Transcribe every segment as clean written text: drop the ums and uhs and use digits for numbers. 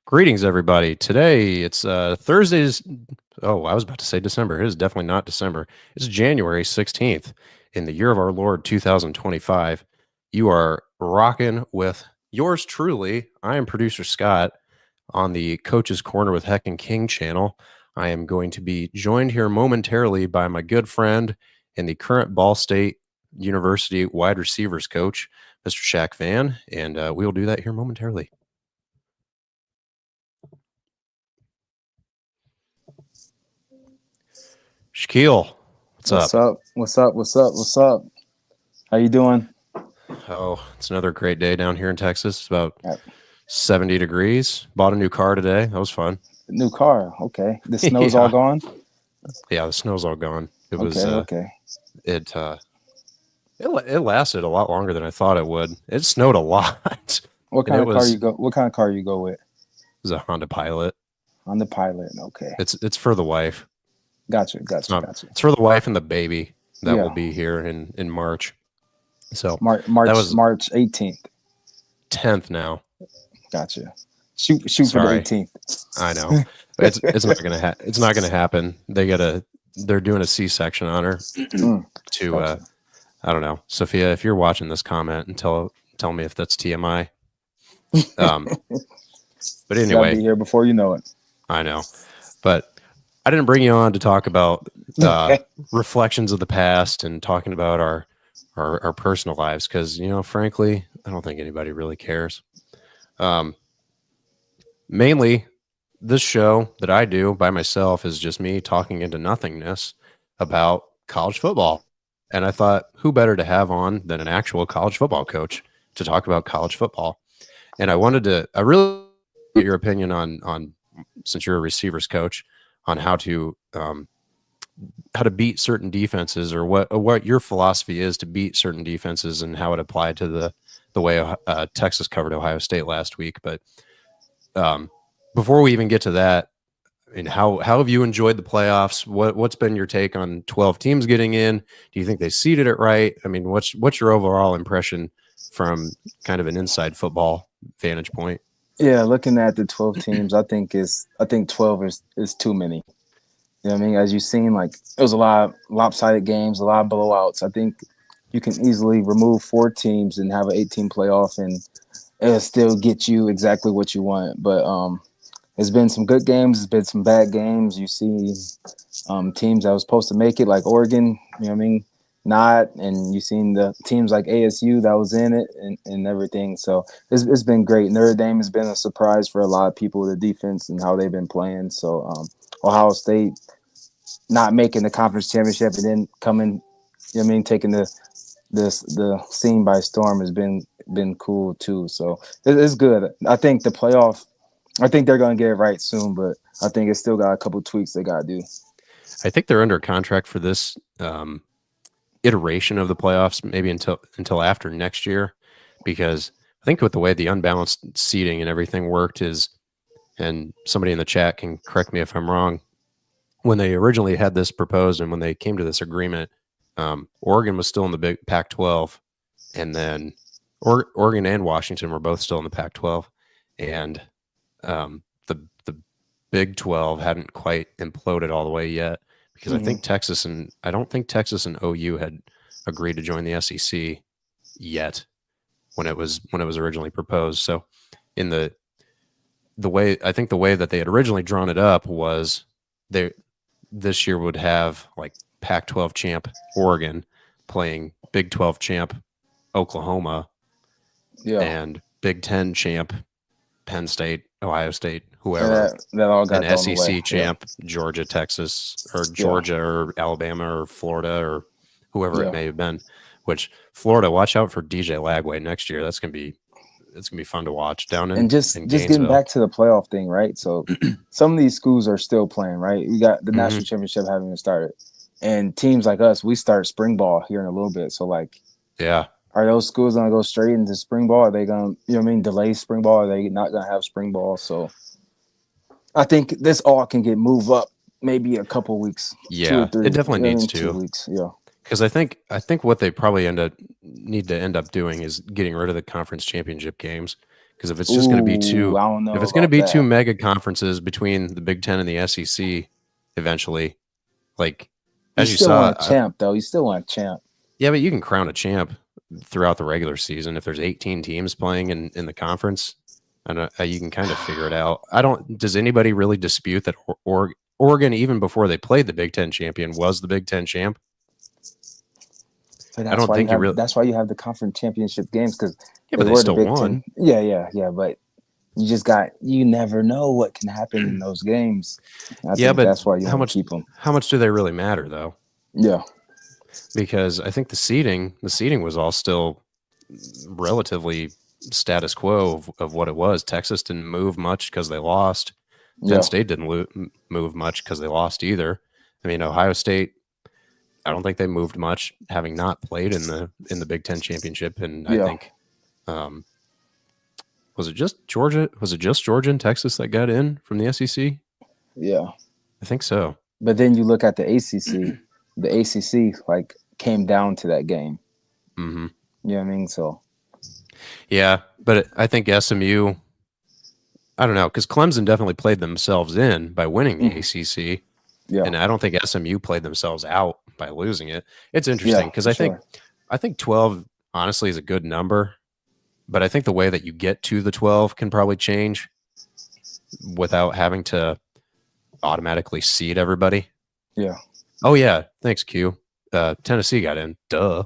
Greetings, everybody. Today it's Thursday's. Oh, I was about to say December. It is definitely not December. It's January 16th in the year of our Lord 2025. You are rocking with yours truly. I am producer Scott on the Coach's Corner with Heck and King channel. I am going to be joined here momentarily by my good friend and the current Ball State University wide receivers coach, Mr. Shaq Vann, and we will do that here momentarily. Shaquille, what's up? What's up? How you doing? Oh, it's another great day down here in Texas. It's about Uh, 70 degrees. Bought a new car today. That was fun. New car. Okay. The snow's all Yeah. gone. Yeah, the snow's all gone. It was Okay. it lasted a lot longer than I thought it would. It snowed a lot. What And kind it of car was you go? What kind of car you go with? it was a Honda Pilot. On the Pilot. Okay. It's for the wife. Gotcha. It's for the wife and the baby that will be here in March. So March that was March 18th. 10th now. Gotcha. Shoot for the Sorry. 18th. I know. It's not gonna happen. They're doing a C-section on her to Gotcha. I don't know. Sophia, if you're watching this comment and tell me if that's TMI. But Gotta anyway, be here before you know it. I know. But I didn't bring you on to talk about reflections of the past and talking about our personal lives because, frankly, I don't think anybody really cares. Mainly, this show that I do by myself is just me talking into nothingness about college football. And I thought, who better to have on than an actual college football coach to talk about college football? And I really get your opinion on since you're a receivers coach, on how to beat certain defenses, or what your philosophy is to beat certain defenses, and how it applied to the way Texas covered Ohio State last week. But before we even get to that, I mean, how have you enjoyed the playoffs? What's been your take on 12 teams getting in? Do you think they seeded it right? I mean, what's your overall impression from kind of an inside football vantage point? Yeah, looking at the 12 teams, I think 12 is too many. You know what I mean? As you've seen, like, it was a lot of lopsided games, a lot of blowouts. I think you can easily remove 4 teams and have an 18 playoff, and it'll still get you exactly what you want. But there's been some good games, there's been some bad games. You see teams that was supposed to make it, like Oregon, you know what I mean, not, and you've seen the teams like ASU that was in it and everything. So it's been great. Notre Dame has been a surprise for a lot of people, the defense and how they've been playing. So Ohio State not making the conference championship and then coming, you know what I mean, taking the scene by storm has been cool too. So it's good. I think the playoff, I think they're going to get it right soon, but I think it's still got a couple tweaks they got to do. I think they're under contract for this iteration of the playoffs, maybe until after next year, because I think with the way the unbalanced seating and everything worked is, and somebody in the chat can correct me if I'm wrong, when they originally had this proposed and when they came to this agreement, Oregon was still in the big Pac-12, and then Oregon and Washington were both still in the Pac-12, and the Big 12 hadn't quite imploded all the way yet, because I don't think Texas and OU had agreed to join the SEC yet when it was originally proposed. So in the way that they had originally drawn it up was this year would have like Pac-12 champ Oregon playing Big 12 champ Oklahoma, and Big 10 champ Penn State, Ohio State, whoever, that all got an SEC champ, Georgia, Texas, or Georgia, or Alabama, or Florida, or whoever it may have been. Which Florida, watch out for DJ Lagway next year. It's gonna be fun to watch down in. And just getting back to the playoff thing, right? So some of these schools are still playing, right? We got the national championship haven't even started, and teams like us, we start spring ball here in a little bit. So like, yeah. Are those schools going to go straight into spring ball? Are they going to, you know what I mean, delay spring ball? Are they not going to have spring ball? So I think this all can get moved up maybe a couple weeks. Yeah, 2 or 3, it definitely needs to. 2 weeks, yeah. Because I think what they probably need to end up doing is getting rid of the conference championship games, Because if it's just going to be two, I don't know if it's going to about be two that. mega conferences between the Big Ten and the SEC, eventually, like You as you still saw, want a champ, though. You still want a champ. yeah, but you can crown a champ throughout the regular season if there's 18 teams playing in the conference, and you can kind of figure it out. I don't. Does anybody really dispute that Oregon, even before they played the Big Ten champion, was the Big Ten champ? But I don't think you really. that's why you have the conference championship games, because Yeah, they but they were the still Big Ten. won. Yeah. But you never know what can happen in those games. I Yeah, think but that's why you want to keep them. How much do they really matter though? Yeah. Because I think the seeding was all still relatively status quo of what it was. Texas didn't move much because they lost. Penn State didn't move much because they lost either. I mean, Ohio State, I don't think they moved much, having not played in the Big Ten championship. And I think, was it just Georgia? Was it just Georgia and Texas that got in from the SEC? Yeah, I think so. But then you look at the ACC. The ACC like came down to that game. Mm-hmm. You know what I mean? So yeah, but I think SMU. I don't know, because Clemson definitely played themselves in by winning the ACC. Yeah. And I don't think SMU played themselves out by losing it. It's interesting because I think 12 honestly is a good number, but I think the way that you get to the 12 can probably change without having to automatically seed everybody. Yeah. Oh yeah, thanks Q. Tennessee got in. Duh.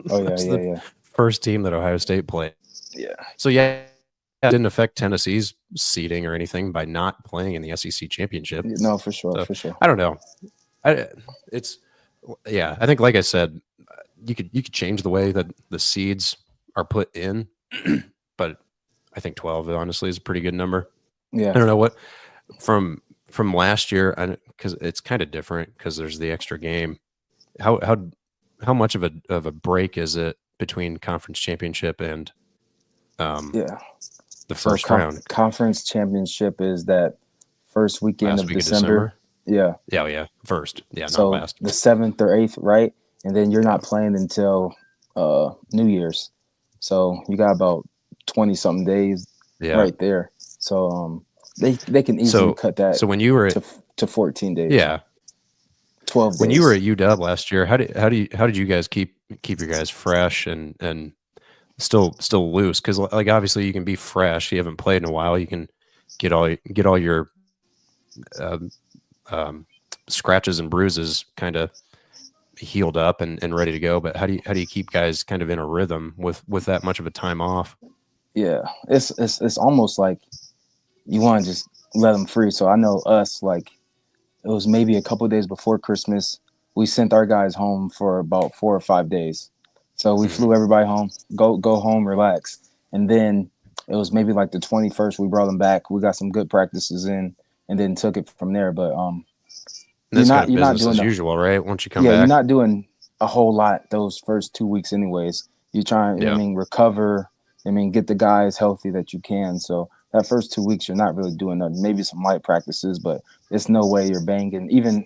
Oh yeah. First team that Ohio State played. Yeah. So yeah, it didn't affect Tennessee's seeding or anything by not playing in the SEC championship. No, for sure, so, for sure. I don't know. I think, like I said, you could change the way that the seeds are put in, but I think 12 honestly is a pretty good number. Yeah. I don't know what from last year, because it's kind of different because there's the extra game. How much of a break is it between conference championship and the first round? Conference championship is that first weekend of December. Yeah. Yeah. First. Yeah, so not last. The 7th or 8th, right? And then you're not playing until New Year's. So you got about 20 something days right there. So they can easily cut that. So when you were to 14 days. Yeah. 12 days. When you were at UW last year, how did you guys keep your guys fresh and still loose? Because like obviously you can be fresh. You haven't played in a while. You can get all your scratches and bruises kind of healed up and ready to go. But how do you keep guys kind of in a rhythm with that much of a time off? Yeah, it's almost like you want to just let them free. So I know us, like it was maybe a couple of days before Christmas, we sent our guys home for about 4 or 5 days. So we flew everybody home, go home, relax. And then it was maybe like the 21st, we brought them back. We got some good practices in and then took it from there. But you're not doing as usual, right? Once you come back. Yeah, you're not doing a whole lot those first 2 weeks anyways. You're trying, recover, get the guys healthy that you can. So that first 2 weeks, you're not really doing nothing. Maybe some light practices, but it's no way you're banging. Even,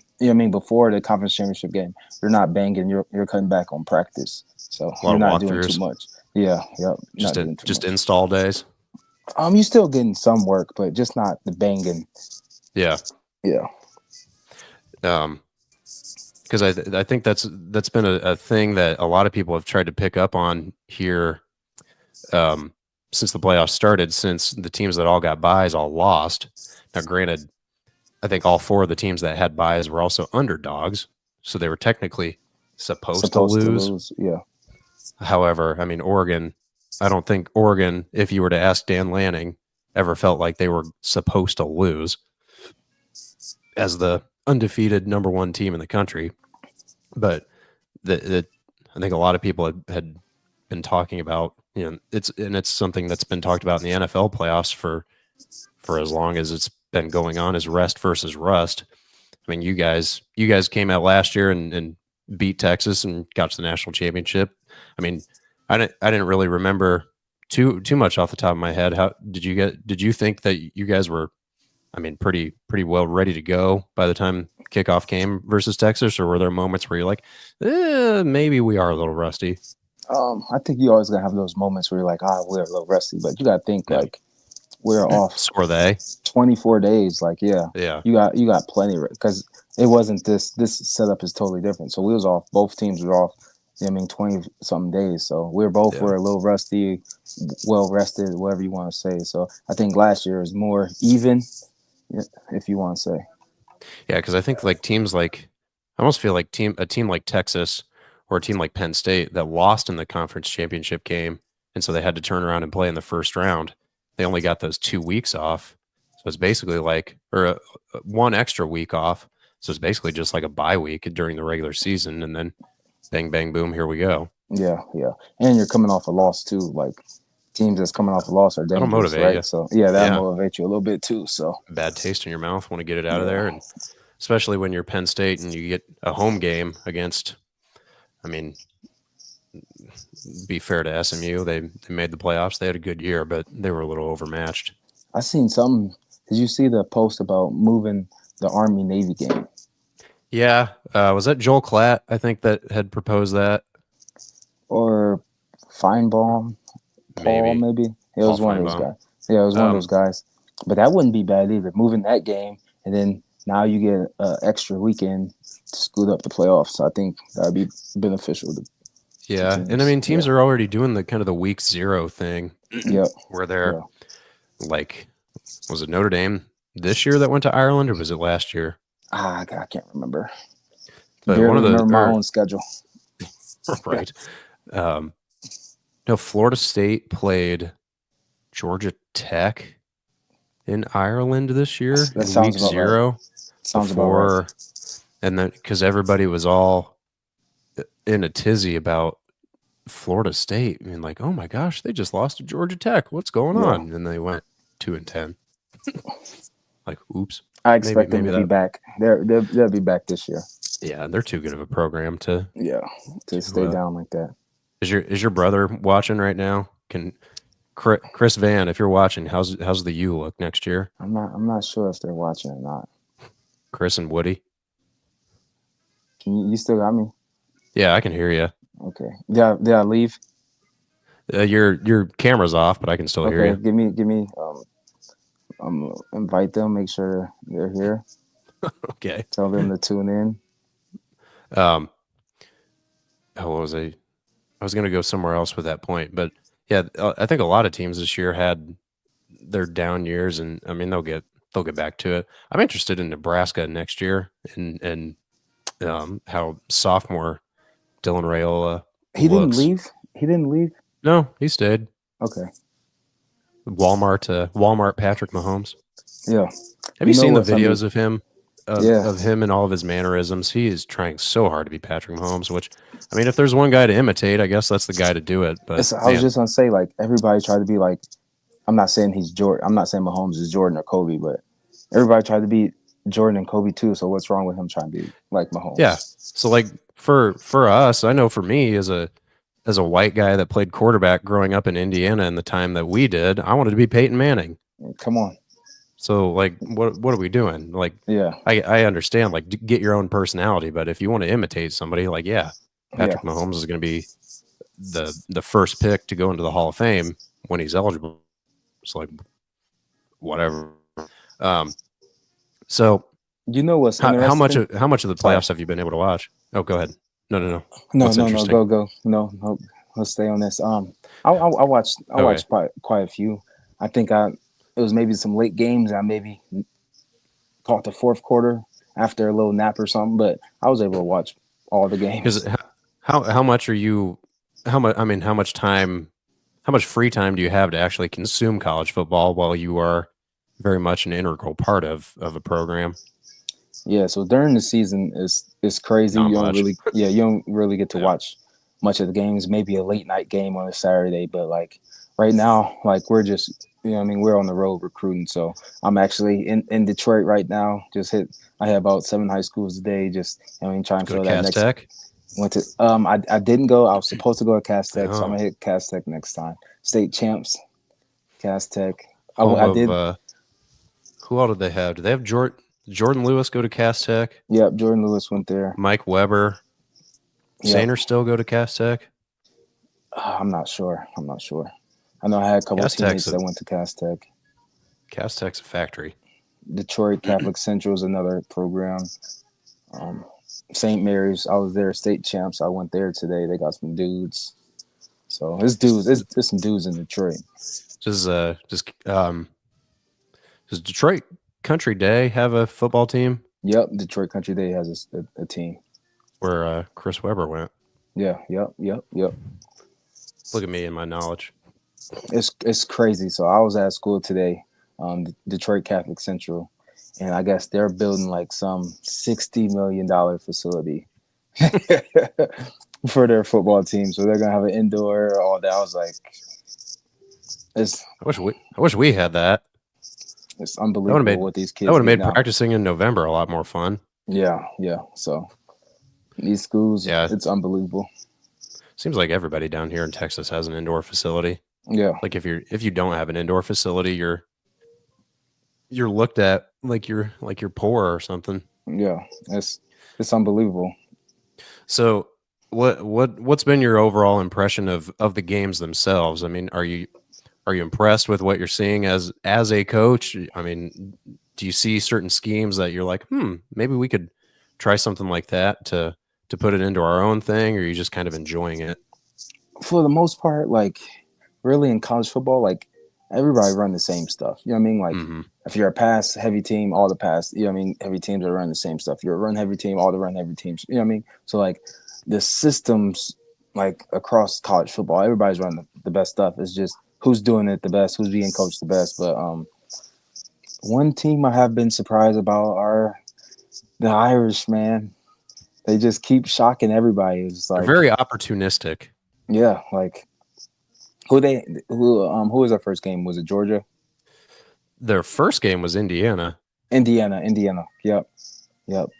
before the conference championship game, you're not banging. You're cutting back on practice. So you're not doing too much. Yeah, yep. Just install days. You're still getting some work, but just not the banging. Yeah. Yeah. Because I think that's been a thing that a lot of people have tried to pick up on here since the playoffs started, since the teams that all got byes all lost. Now, granted, I think all 4 of the teams that had byes were also underdogs, so they were technically supposed to lose. Yeah. However, Oregon, I don't think Oregon, if you were to ask Dan Lanning, ever felt like they were supposed to lose as the undefeated number 1 team in the country. But I think a lot of people had been talking about, it's something that's been talked about in the NFL playoffs for as long as it's been going on, is rest versus rust. You guys came out last year and beat Texas and got to the national championship. I didn't really remember too much off the top of my head. How did you think that you guys were, pretty well ready to go by the time kickoff came versus Texas, or were there moments where you're like, maybe we are a little rusty? I think you always gonna have those moments where you're like, we're a little rusty, but you gotta think Yeah. like we're off So are they. 24 days. Like, yeah, Yeah. you got plenty because it wasn't this setup is totally different. So we was off. Both teams were off. 20 something days. So Yeah. were a little rusty, well rested, whatever you want to say. So I think last year is more even, if you want to say. Yeah, because I think like teams like I almost feel like a team like Texas or a team like Penn State that lost in the conference championship game, and so they had to turn around and play in the first round. They only got those 2 weeks off, so it's basically like one extra week off. So it's basically just like a bye week during the regular season, and then bang bang boom, here we go. Yeah, yeah, and you're coming off a loss too. Like teams that's coming off a loss are That'll dangerous, motivate you. right? So yeah, that Yeah, motivates you a little bit too. So bad taste in your mouth, want to get it out of yeah, there, and especially when you're Penn State and you get a home game against. I mean, be fair to SMU, they made the playoffs. They had a good year, but they were a little overmatched. I seen something. Did you see the post about moving the Army Navy game? Yeah, was that Joel Klatt? I think that had proposed that. Or Feinbaum, Paul, Maybe maybe. It Paul was one of those Feinbaum. guys. Yeah, it was one of Um, those guys. But that wouldn't be bad either. Moving that game, and then now you get an extra weekend to scoot up the playoffs. So I think that'd be beneficial to yeah, and I teams. mean teams Yeah. are already doing the kind of the week 0 thing, Yep. where they're Yeah. like, was it Notre Dame this year that went to Ireland, or was it last year? I can't remember. But one Barely of the remember my own schedule. right. Um, no, Florida State played Georgia Tech in Ireland this year That in sounds week about right. 0 Sounds about right. before, and then because everybody was all in a tizzy about Florida State. I mean, like, oh my gosh, they just lost to Georgia Tech. What's going Yeah. on? And they went 2-10. Like, oops. I expect them Maybe to be that. back. They'll be back this year. Yeah, they're too good of a program to. Yeah, to stay down like that. Is your brother watching right now? Can Chris Vann, if you're watching, how's the U look next year? I'm not sure if they're watching or not. Chris and Woody. Can you still got me? Yeah, I can hear you. Okay. Did I leave? Your camera's off, but I can still hear you. Give me invite them, make sure they're here. Okay. Tell them to tune in. What was I was going to go somewhere else with that point, but yeah, I think a lot of teams this year had their down years, and I mean they'll get back to it. I'm interested in Nebraska next year and how sophomore Dylan Raiola He looks. didn't leave. No, he stayed. Okay. Walmart Patrick Mahomes. Yeah. Have you seen the I mean? videos of him? Yeah. Of him and all of his mannerisms. He is trying so hard to be Patrick Mahomes, which, I mean, if there's one guy to imitate, I guess that's the guy to do it. But I was just gonna say, like, everybody tried to be like, I'm not saying he's Jordan. I'm not saying Mahomes is Jordan or Kobe, but everybody tried to be Jordan and Kobe too. So what's wrong with him trying to be like Mahomes? yeah. So like for us, I know for me as a white guy that played quarterback growing up in Indiana in the time that we did, I wanted to be Peyton Manning. Come on. So like, what are we doing? Like, Yeah. I understand, like, get your own personality, but if you want to imitate somebody, like, yeah, Patrick Mahomes is going to be the first pick to go into the Hall of Fame when he's eligible. It's like, whatever. So you know what's how much of the playoffs have you been able to watch? Oh, go ahead. No. No. Go. No. Let's stay on this. I watched quite a few. I think it was maybe some late games. I maybe caught the fourth quarter after a little nap or something, but I was able to watch all the games. Because how much are you? How much time? How much free time do you have to actually consume college football while you are very much an integral part of a program? Yeah, so during the season is crazy. Not you much. don't really get to watch much of the games. Maybe a late night game on a Saturday, but like right now, like we're just we're on the road recruiting. So I'm actually in Detroit right now. I have about 7 high schools a day. Just trying to fill that next. Tech? Went to I didn't go. I was supposed to go to Cass Tech, so I'm Oh. gonna hit Cass Tech next time. State champs, Cass Tech. I did. Who all did they have? Did they have Jordan Lewis go to Cass Tech? Yep, Jordan Lewis went there. Mike Weber. Yep. Sainer still go to Cass Tech? I'm not sure. I'm not sure. I know I had a couple of Cass Tech's teammates a that went to Cass Tech. Cass Tech's a factory. Detroit Catholic Central is another program. Um, St. Mary's, I was there, state champs. I went there today. They got some dudes. So it's dudes. It's some dudes in Detroit. Just does Detroit Country Day have a football team Yep, Detroit Country Day has a team. where Chris Webber went? Yeah, yep. Look at me and my knowledge. It's crazy. So I was at school today, Detroit Catholic Central, and I guess they're building like some $60 million facility for their football team. So they're gonna have an indoor, all that. I was like, it's I wish we had that. it's That would have unbelievable made what these that kids would have get made now. practicing in November a lot more fun. Yeah. So these schools, Yeah. it's unbelievable. Seems like everybody down here in Texas has an indoor facility. Yeah. Like if you don't have an indoor facility, you're looked at like you're poor or something. Yeah. It's unbelievable. So what's been your overall impression of the games themselves? I mean, are you impressed with what you're seeing as a coach? I mean, do you see certain schemes that you're like, maybe we could try something like that to put it into our own thing, or are you just kind of enjoying it? For the most part, like really in college football, like everybody run the same stuff. You know what I mean? Like if you're a pass heavy team, all the pass, you know what I mean? Heavy teams are running the same stuff. You're a run heavy team, all the run heavy teams. You know what I mean? So like the systems like across college football, everybody's running the best stuff. It's just who's doing it the best, who's being coached the best. But one team I have been surprised about are the Irish, man. They just keep shocking everybody. It's They're like very opportunistic. yeah, like who was their first game? Was it Georgia? Their first game was Indiana. Indiana. Yep.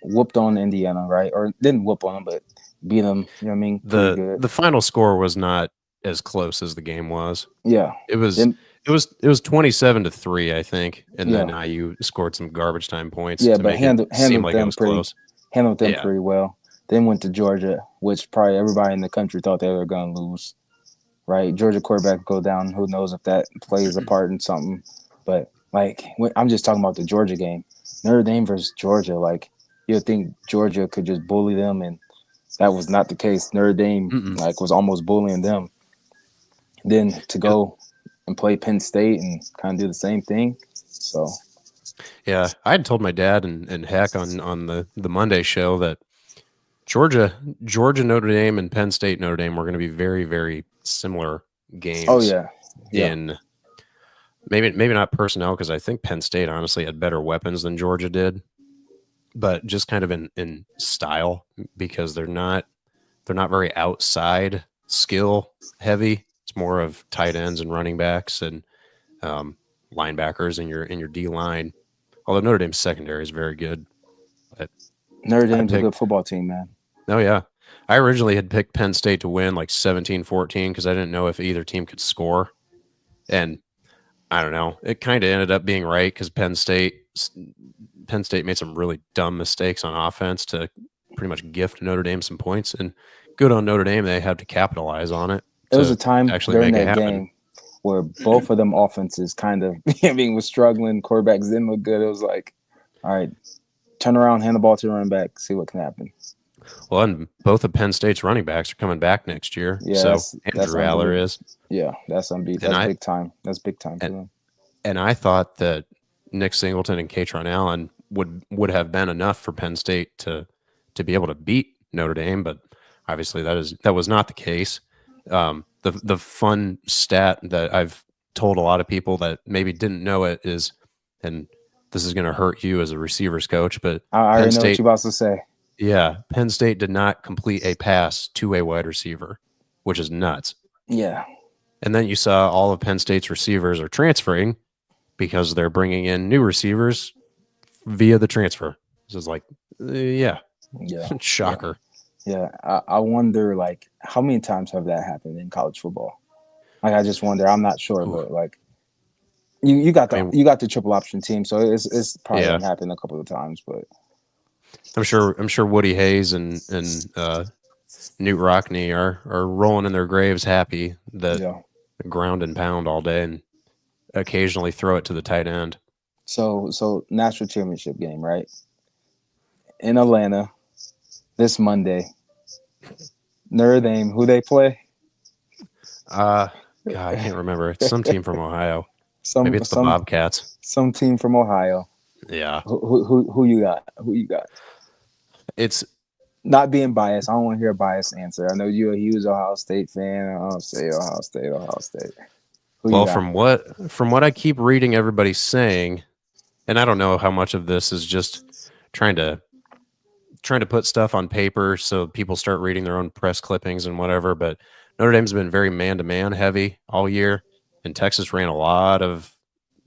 Whooped on Indiana, right? Or didn't whoop on them, but beat them. You know what I mean? Pretty good. The final score was not as close as the game was. Yeah. It was 27-3, I think, and then Yeah. IU scored some garbage time points Yeah, to but make it seem like it was close. handled them Yeah. pretty well. Then went to Georgia, which probably everybody in the country thought they were going to lose. Right? Georgia quarterback go down. Who knows if that plays a part in something? But like, I'm just talking about the Georgia game. Notre Dame versus Georgia. Like, you'd think Georgia could just bully them, and that was not the case. Notre Dame like was almost bullying them. Then to go and play Penn State and kind of do the same thing. So yeah, I had told my dad and Heck on the Monday show that Georgia Notre Dame and Penn State Notre Dame were going to be very, very similar games. oh yeah. In maybe not personnel, because I think Penn State honestly had better weapons than Georgia did, but just kind of in style, because they're not very outside skill heavy. It's more of tight ends and running backs and linebackers in your D line. Although Notre Dame's secondary is very good. But Notre Dame's a good football team, man. Oh yeah. I originally had picked Penn State to win like 17-14 because I didn't know if either team could score. And I don't know. It kind of ended up being right because Penn State made some really dumb mistakes on offense to pretty much gift Notre Dame some points. And good on Notre Dame, they had to capitalize on it. It was a time actually during make it that happen. game where both of them offenses kind of, was struggling. Quarterbacks didn't look good. It was like, all right, turn around, hand the ball to the running back, see what can happen. Well, and both of Penn State's running backs are coming back next year. Yeah, so Andrew Aller is. Yeah, that's unbeatable. That's big time. That's big time for them. And I thought that Nick Singleton and Katron Allen would have been enough for Penn State to be able to beat Notre Dame, but obviously that was not the case. The fun stat that I've told a lot of people that maybe didn't know it is, and this is going to hurt you as a receivers coach, but I already know what you're about to say. Yeah, Penn State did not complete a pass to a wide receiver, which is nuts. Yeah. And then you saw all of Penn State's receivers are transferring because they're bringing in new receivers via the transfer. This is like, yeah. Shocker. Yeah. I wonder, like, how many times have that happened in college football? Like, I just wonder. I'm not sure, but like, you got the triple option team, so it's probably happened a couple of times, but I'm sure Woody Hayes and Newt Rockne are rolling in their graves happy that Yeah. ground and pound all day and occasionally throw it to the tight end. So national championship game, right? In Atlanta this Monday. Notre Dame, who they play? Uh God, I can't remember. It's some team from Ohio. Maybe some it's the some Bobcats. some team from Ohio. Yeah. Who you got? Who you got? It's Not being biased. I don't want to hear a biased answer. I know you're a huge Ohio State fan. I'll say Ohio State, Ohio State. Who you well got? from what I keep reading everybody saying, and I don't know how much of this is just trying to put stuff on paper so people start reading their own press clippings and whatever, but Notre Dame's been very man-to-man heavy all year, and Texas ran a lot of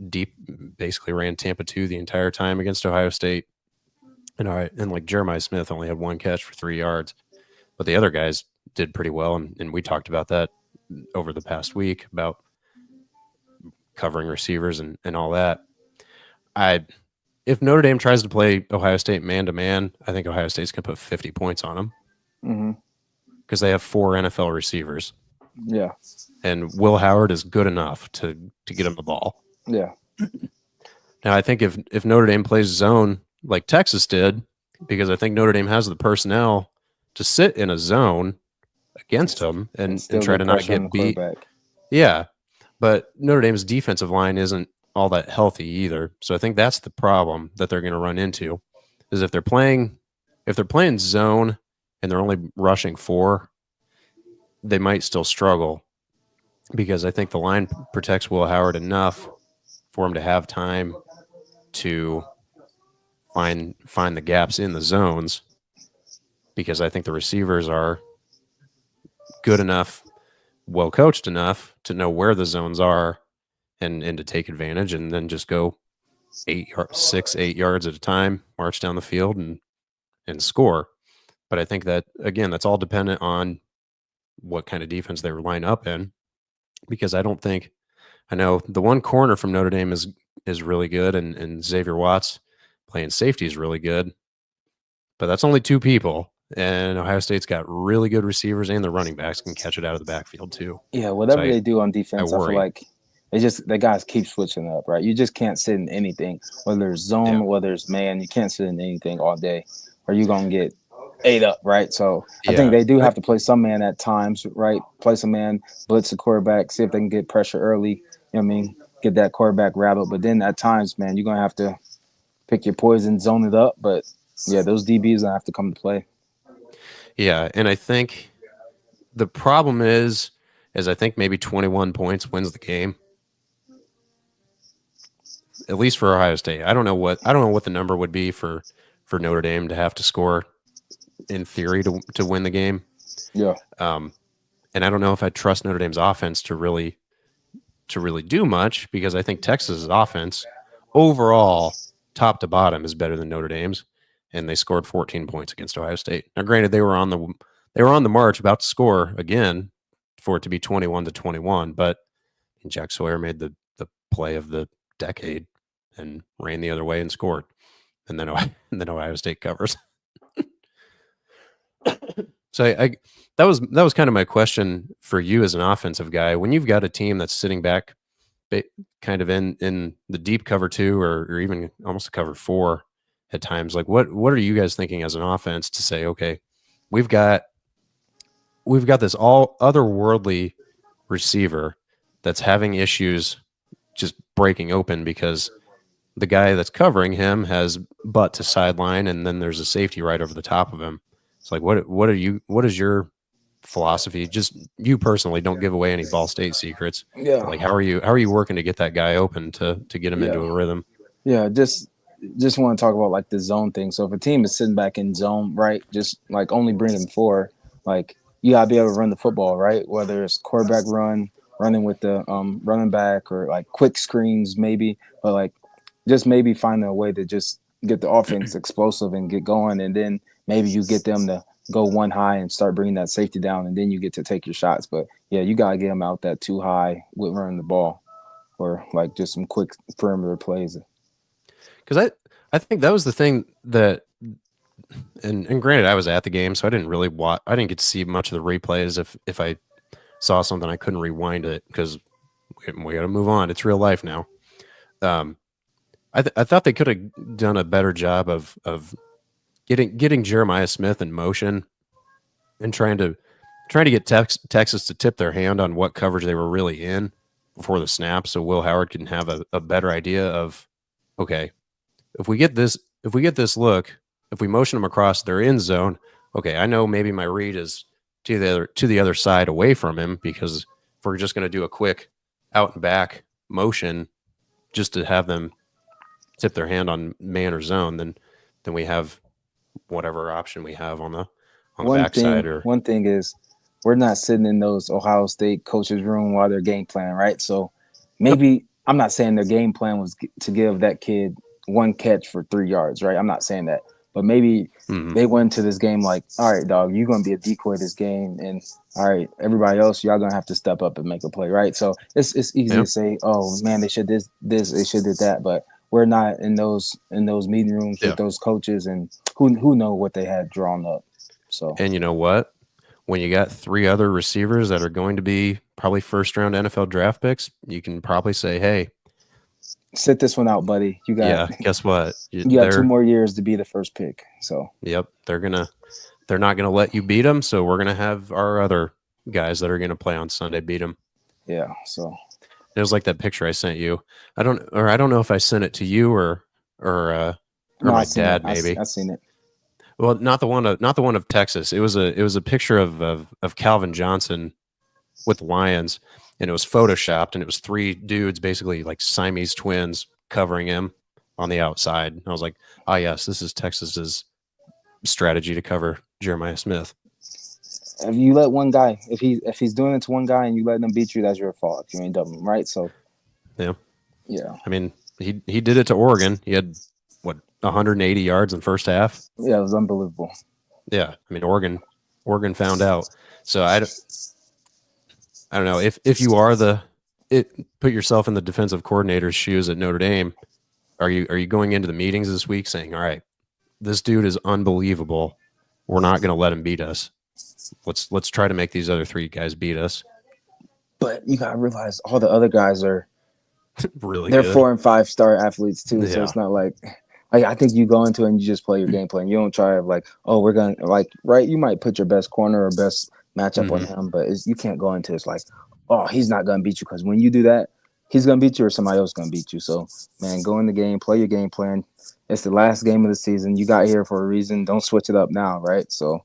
deep, basically ran Tampa 2 the entire time against Ohio State. And like Jeremiah Smith only had one catch for 3 yards, but the other guys did pretty well, and we talked about that over the past week about covering receivers and all that. I If Notre Dame tries to play Ohio State man to man, I think Ohio State's going to put 50 points on them Mm-hmm. because they have 4 NFL receivers, Yeah, and Will Howard is good enough to get him the ball. yeah, Now, I think if Notre Dame plays zone like Texas did, because I think Notre Dame has the personnel to sit in a zone against them and and still try get to not pressure on the get beat. quarterback. Yeah, but Notre Dame's defensive line isn't all that healthy either. So I think that's the problem that they're going to run into is if they're playing zone and they're only rushing 4, they might still struggle because I think the line protects Will Howard enough for him to have time to find the gaps in the zones, because I think the receivers are good enough, well coached enough to know where the zones are and to take advantage, and then just go 8 yards at a time, march down the field and score. But I think that again, that's all dependent on what kind of defense they line up in, because I know the one corner from Notre Dame is really good, and Xavier Watts playing safety is really good, but that's only 2 people. And Ohio State's got really good receivers, and the running backs can catch it out of the backfield too. Yeah, So whatever they do on I defense, I feel worry. like the guys keep switching up, right? You just can't sit in anything, whether it's Yeah. zone, whether it's man. You can't sit in anything all day, or you're gonna get ate up, right? So I think Yeah. they do have to play some man at times, right? Play some man, blitz the quarterback, see if they can get pressure early. You know what I mean? Get that quarterback rattled. But then at times, man, you're gonna have to pick your poison, zone it up. But yeah, those DBs gonna have to come to play. Yeah. And I think the problem is I think maybe 21 points wins the game, at least for Ohio State. I don't know what the number would be for Notre Dame to have to score in theory to win the game. Yeah, And I don't know if I trust Notre Dame's offense to really do much, because I think Texas's offense overall, top to bottom, is better than Notre Dame's, and they scored 14 points against Ohio State. Now, granted, they were on the march, about to score again for it to be 21-21, but Jack Sawyer made the play of the decade and ran the other way and scored, and then Ohio State covers. So I that was kind of my question for you as an offensive guy. When you've got a team that's sitting back, kind of in the deep cover 2 or even almost a cover 4 at times, like what are you guys thinking as an offense to say, okay, we've got this all otherworldly receiver that's having issues just breaking open because the guy that's covering him has butt to sideline, and then there's a safety right over the top of him. It's like, what is your philosophy? Just you personally, don't give away any Ball State secrets. yeah, But like, how are you working to get that guy open to get him into yeah. a rhythm? Yeah, just want to talk about like the zone thing. So if a team is sitting back in zone, right, just like only bring them 4, like you gotta be able to run the football, right? Whether it's quarterback run, running with the running back, or like quick screens maybe, but like just maybe finding a way to just get the offense explosive and get going, and then maybe you get them to go one high and start bringing that safety down, and then you get to take your shots. But yeah, you gotta get them out that too high with running the ball, or like just some quick perimeter plays. Because I think that was the thing that and granted, I was at the game, so I didn't really watch. I didn't get to see much of the replays. If I saw something, I couldn't rewind it because we got to move on. It's real life now. Um, I thought they could have done a better job of getting Jeremiah Smith in motion and trying to get Texas to tip their hand on what coverage they were really in before the snap, so Will Howard can have a better idea of, okay, if we get this look, if we motion them across their end zone, okay, I know maybe my read is to the other side away from him, because if we're just going to do a quick out and back motion just to have them tip their hand on man or zone, then we have whatever option we have on the backside. Or one thing is, we're not sitting in those Ohio State coaches' room while they're game planning, right? So maybe I'm not saying their game plan was to give that kid one catch for 3 yards, right? I'm not saying that, but maybe they went into this game like, all right, dog, you're gonna be a decoy this game, and all right, everybody else, y'all gonna have to step up and make a play, right? So it's easy to say, oh man, they should this, they should did that, but we're not in those meeting rooms with those coaches, and who know what they had drawn up. So, and you know what? When you got 3 other receivers that are going to be probably first round NFL draft picks, you can probably say, hey, sit this one out, buddy. You got guess what? You got 2 more years to be the first pick. So yep, they're not gonna let you beat them. So we're gonna have our other guys that are gonna play on Sunday beat them. Yeah. So it was like that picture I sent you. I don't know if I sent it to you or my dad. Maybe I've seen it. Well, not the one of Texas. It was a picture of Calvin Johnson with the Lions, and it was photoshopped, and it was 3 dudes, basically like Siamese twins, covering him on the outside. And I was like, ah, yes, this is Texas's strategy to cover Jeremiah Smith. If you let one guy, if he's doing it to one guy and you let them beat you, that's your fault. You ain't dumb, right? So yeah. I mean, he did it to Oregon. He had 180 yards in the first half. Yeah, it was unbelievable. Yeah, I mean, Oregon found out. So I don't know if you are put yourself in the defensive coordinator's shoes at Notre Dame. Are you going into the meetings this week saying, all right, this dude is unbelievable. We're not going to let him beat us. Let's try to make these other 3 guys beat us. But you got to realize all the other guys are really they're good. 4 and 5 star athletes too. Yeah. So it's not like I think you go into it and you just play your game plan. You don't try to like, oh, we're going to like, right. You might put your best corner or best matchup on him, but you can't go into it's like, oh, he's not going to beat you. Because when you do that, he's going to beat you or somebody else going to beat you. So, man, go in the game, play your game plan. It's the last game of the season. You got here for a reason. Don't switch it up now, right? So,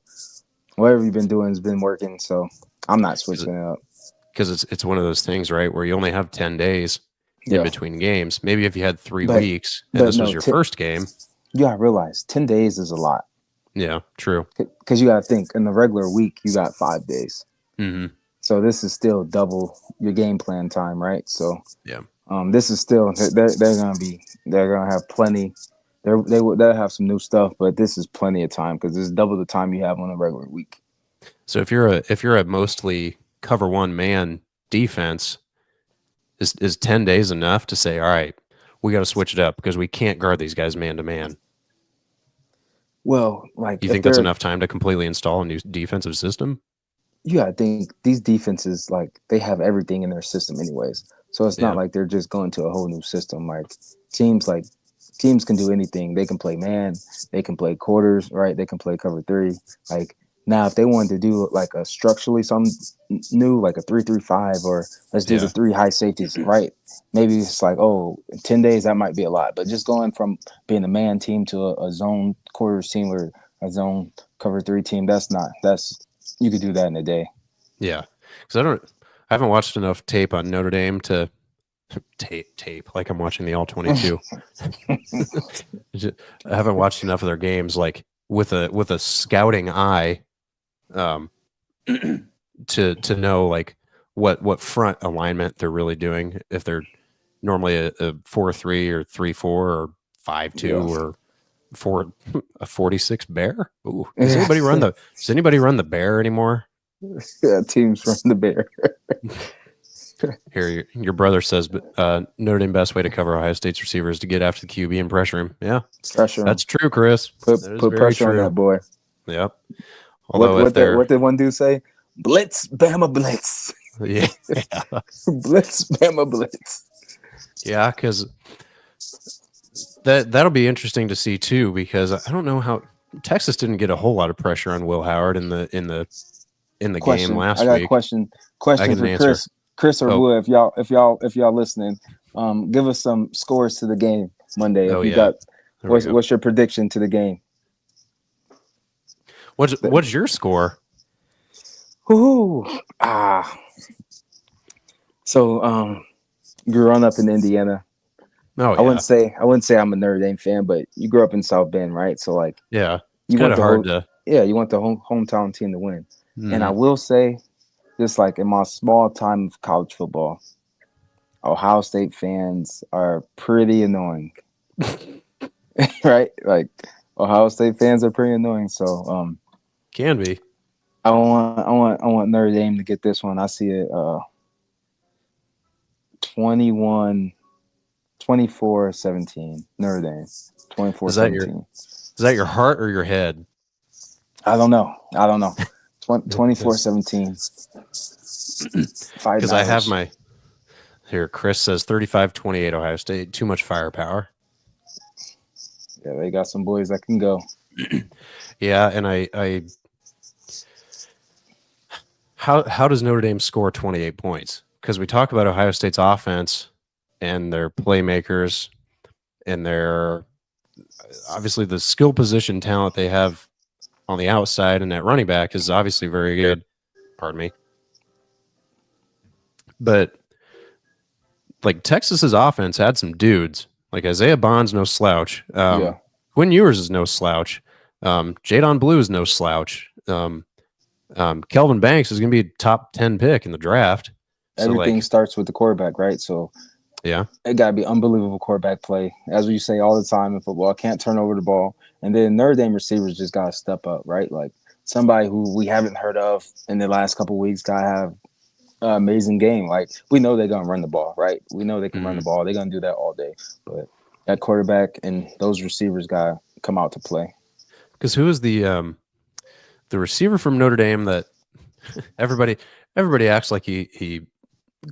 whatever you've been doing has been working. So, I'm not switching it up. Because it's one of those things, right, where you only have 10 days in between games. Maybe if you had 3 weeks and this was your first game. You got to realize 10 days is a lot. Yeah, true. Because you got to think, in the regular week, you got 5 days. Mm-hmm. So this is still double your game plan time, right? So yeah, this is still they're gonna have plenty. They'll have some new stuff, but this is plenty of time because this is double the time you have on a regular week. So if you're a mostly cover 1 man defense, is 10 days enough to say, all right, we got to switch it up because we can't guard these guys man to man? Well, like, you think that's enough time to completely install a new defensive system? Yeah, I think these defenses, like, they have everything in their system anyways. So it's not like they're just going to a whole new system. Like teams can do anything. They can play man, they can play quarters, right? They can play cover 3. Like, now if they wanted to do like a structurally something new, like a 3-3-5, or let's do the 3 high safeties, right? Maybe it's like, oh, in 10 days that might be a lot. But just going from being a man team to a zone quarters team or a zone cover 3 team, you could do that in a day. Yeah, because I haven't watched enough tape on Notre Dame to tape like I'm watching the All 22. I haven't watched enough of their games, like with a scouting eye, to know like what front alignment they're really doing. If they're normally a 4-3 or 3-4 or 5-2 or a 46 bear. Ooh, does anybody run the bear anymore? Yeah, teams run the bear. Here, your brother says, Notre Dame best way to cover Ohio State's receivers to get after the QB and pressure him. Yeah, Pressure him. that's true, Chris. That is Put very pressure on true. that boy. Yep. Although What did one dude say? Blitz, Bama blitz. yeah, Blitz, Bama blitz. yeah, because that'll be interesting to see too, because I don't know how Texas didn't get a whole lot of pressure on Will Howard in the game last I got week. a question I get for an answer. Chris or Wood, if y'all listening, give us some scores to the game Monday. If you got what's your prediction to the game? What's your score? Ooh, so growing up in Indiana, Oh, I wouldn't say I'm a Notre Dame fan, but you grew up in South Bend, right? So like, yeah, you want the hard to. Yeah, you want the hometown team to win. Mm. And I will say, just like in my small time of college football, Ohio State fans are pretty annoying. Right? Like Ohio State fans are pretty annoying. So can be. I want Notre Dame to get this one. I see it 24-17. Notre Dame. 24-17. Is that your heart or your head? I don't know. 24-17. Because I have my here. Chris says 35-28 Ohio State. Too much firepower. Yeah, they got some boys that can go. Yeah, and I how does Notre Dame score 28 points? Because we talk about Ohio State's offense and their playmakers and their obviously the skill position talent they have on the outside and at running back is obviously very good. Pardon me. But like Texas's offense had some dudes. Like Isaiah Bond's no slouch. Quinn Ewers is no slouch. Jadon Blue is no slouch. Kelvin Banks is going to be a top 10 pick in the draft. Everything starts with the quarterback, right? So yeah, it got to be unbelievable quarterback play. As we say all the time in football, can't turn over the ball. And then Notre Dame receivers just got to step up, right? Like somebody who we haven't heard of in the last couple of weeks got to have an amazing game. Like we know they're going to run the ball, right? We know they can run the ball. They're going to do that all day. But that quarterback and those receivers got to come out to play. Because who is the receiver from Notre Dame that everybody acts like he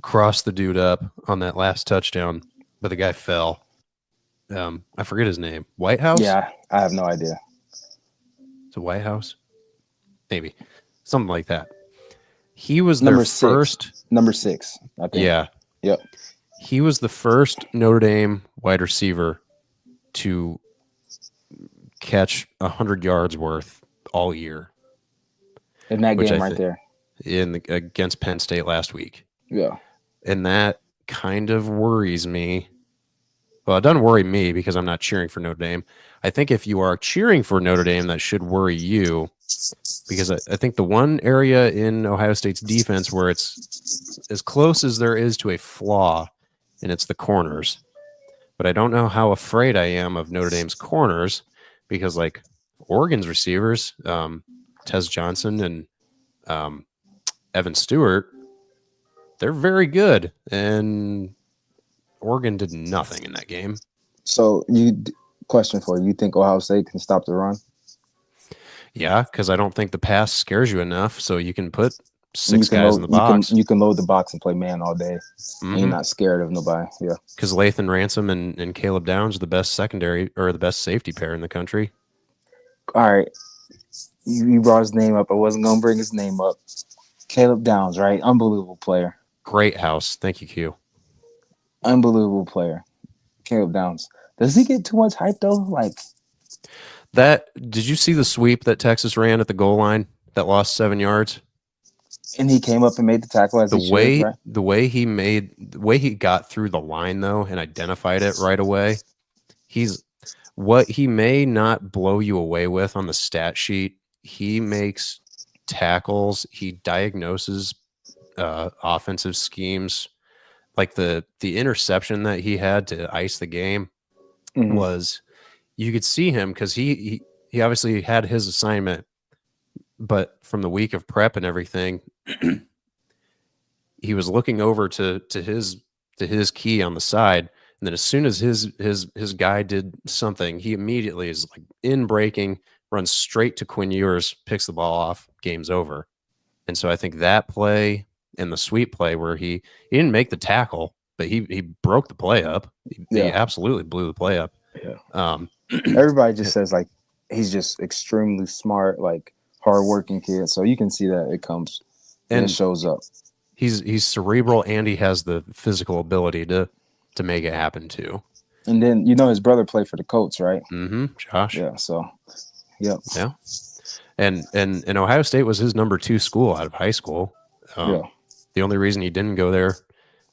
crossed the dude up on that last touchdown, but the guy fell. I forget his name. Whitehouse? Yeah, I have no idea. It's a Whitehouse? Maybe. Something like that. He was number their six. First. Number 6, I think. Yeah. Yep. He was the first Notre Dame wide receiver to catch 100 yards worth all year. In that game right there. Against Penn State last week. Yeah. And that kind of worries me. Well, it doesn't worry me because I'm not cheering for Notre Dame. I think if you are cheering for Notre Dame, that should worry you because I think the one area in Ohio State's defense where it's as close as there is to a flaw, and it's the corners. But I don't know how afraid I am of Notre Dame's corners because, like, Oregon's receivers, Tez Johnson and Evan Stewart, they're very good, and Oregon did nothing in that game. So, question for you: you think Ohio State can stop the run? Yeah, because I don't think the pass scares you enough, so you can put six guys in the box. You can load the box and play man all day. And you're not scared of nobody. Yeah, because Lathan Ransom and Caleb Downs are the best secondary or the best safety pair in the country. All right, you brought his name up. I wasn't gonna bring his name up. Caleb Downs, right? Unbelievable player. Great house. Thank you, Q. Unbelievable player. Caleb Downs. Does he get too much hype though? Like that? Did you see the sweep that Texas ran at the goal line that lost 7 yards? And he came up and made the tackle as the way he got through the line though and identified it right away. What he may not blow you away with on the stat sheet. He makes tackles. He diagnoses offensive schemes. Like the interception that he had to ice the game was, you could see him because he obviously had his assignment, but from the week of prep and everything, he was looking over to his key on the side, and then as soon as his guy did something, he immediately is like in breaking, runs straight to Quinn Ewers, picks the ball off, game's over. And so I think that play and the sweep play where he didn't make the tackle, but he broke the play up. He Yeah, absolutely blew the play up. yeah. Um, Everybody just says like he's just extremely smart, like hardworking kid. So you can see that it comes and it and shows up. he's cerebral and he has the physical ability to make it happen too. And then you know his brother played for the Colts, right? Josh. Yeah. So, yep. Yeah. And Ohio State was his number 2 school out of high school. Yeah. The only reason he didn't go there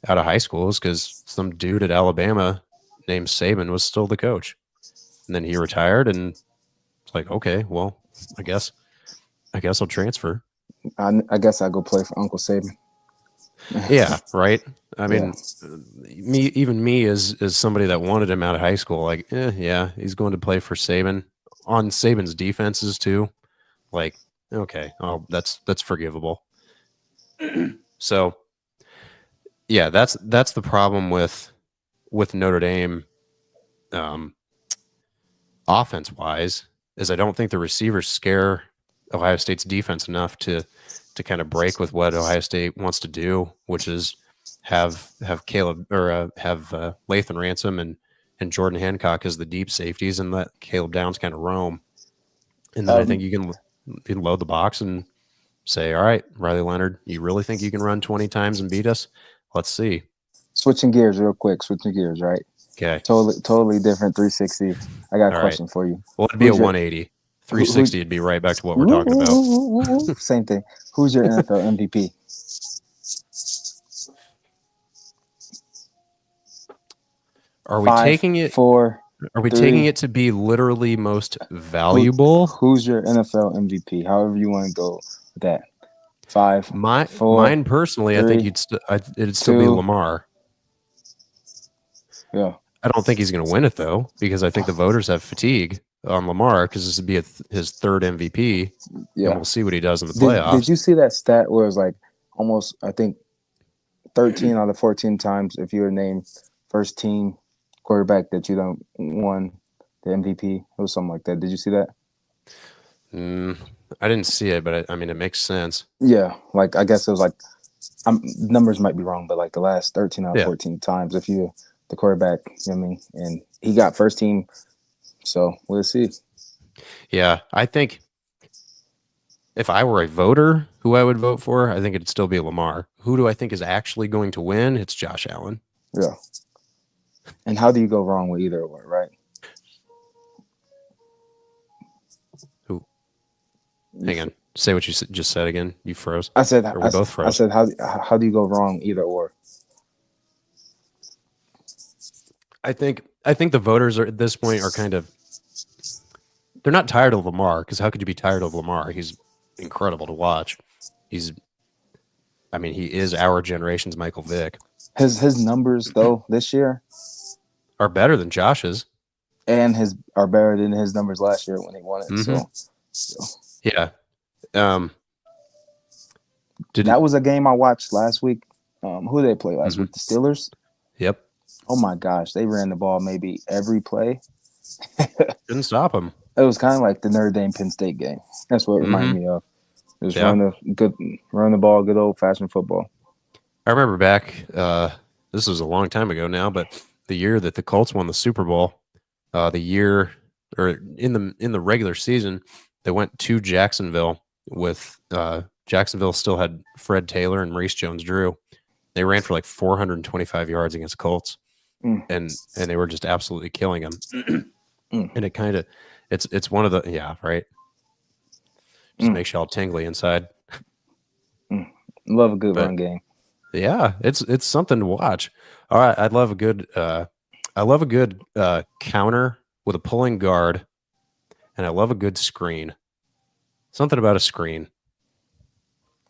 out of high school is because some dude at Alabama named Saban was still the coach. And then he retired, and it's like, okay, well, I guess I'll transfer. I guess I go play for Uncle Saban. Yeah, right. I mean, Yeah. me as somebody that wanted him out of high school, like, yeah, he's going to play for Saban on Saban's defenses too. Like, okay, oh, that's forgivable. So, yeah, that's the problem with Notre Dame, offense wise, is I don't think the receivers scare Ohio State's defense enough to kind of break with what Ohio State wants to do, which is have Caleb or have Lathan Ransom and Jordan Hancock as the deep safeties and let Caleb Downs kind of roam. And then I think you can load the box and say, all right, Riley Leonard, you really think you can run 20 times and beat us? Let's see. Switching gears real quick. Switching gears, right? Okay. Totally different 360. I got a All question right. for you. Well, it'd be a 180. 360 would be right back to what we're talking about. Same thing. Who's your NFL MVP? Are we taking it? 4, Are we 3. taking it to be literally most valuable? Who's your NFL MVP? However you want to go with that. 5, 4. Mine personally, 3, I think it'd still be 2. Lamar. Yeah. I don't think he's going to win it though, because I think the voters have fatigue on Lamar because this would be his third MVP. Yeah. And we'll see what he does in the playoffs. Did you see that stat where it was like almost, I think, 13 out of 14 times if you were named first team quarterback that you don't won the MVP? It was something like that. Did you see that? I didn't see it, but I mean, it makes sense. Yeah. Like, I guess it was like, numbers might be wrong, but like the last 13 out of 14 times, if you're the quarterback, you know what I mean? And he got first team. So we'll see. Yeah. I think if I were a voter who I would vote for, I think it'd still be Lamar. Who do I think is actually going to win? It's Josh Allen. Yeah. And how do you go wrong with either one, right? Who? Hang on. Say what you just said again. You froze. I said, or we both froze. I said, how do you go wrong either or? I think the voters at this point are kind of, they're not tired of Lamar, because how could you be tired of Lamar? He's incredible to watch. He is our generation's Michael Vick. His numbers though this year are better than Josh's, and are better than his numbers last year when he won it. Mm-hmm. So yeah. That was a game I watched last week. Who did they play last week? The Steelers. Yep. Oh my gosh, they ran the ball maybe every play. Didn't stop them. It was kind of like the Notre Dame Penn State game. That's what it reminded me of. Just run the ball, good old fashioned football. I remember back. This was a long time ago now, but the year that the Colts won the Super Bowl, the year or in the regular season, they went to Jacksonville with Jacksonville still had Fred Taylor and Maurice Jones-Drew. They ran for like 425 yards against Colts, and they were just absolutely killing them. And it kind of, it's one of the right. Just makes you all tingly inside. Love a good run game. Yeah, it's something to watch. All right, I love a good counter with a pulling guard, and I love a good screen. Something about a screen.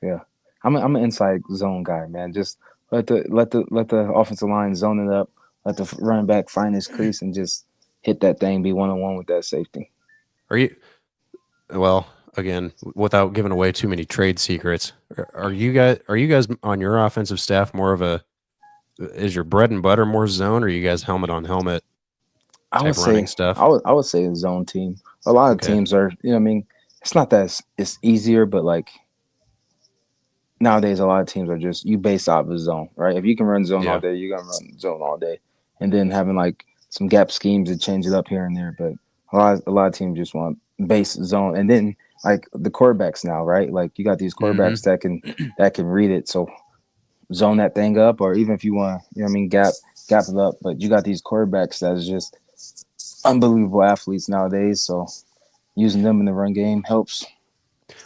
Yeah, I'm an inside zone guy, man. Just let the offensive line zone it up. Let the running back find his crease and just hit that thing. Be 1-on-1 with that safety. Are you? Well, again, without giving away too many trade secrets, are you guys on your offensive staff more of a is your bread and butter more zone, or are you guys helmet on helmet I would type running say stuff? I would say a zone team. A lot of Okay. teams are, you know, what I mean, it's not that it's easier, but like nowadays, a lot of teams are just you base off of zone, right? If you can run zone all Yeah. day, you're gonna run zone all day, and then having like some gap schemes to change it up here and there. But a lot of teams just want base zone, and then like the quarterbacks now, right? Like you got these Hmm. quarterbacks that can read it, so zone that thing up, or even if you want, you know, what I mean, gap it up. But you got these quarterbacks that's just unbelievable athletes nowadays, so using them in the run game helps.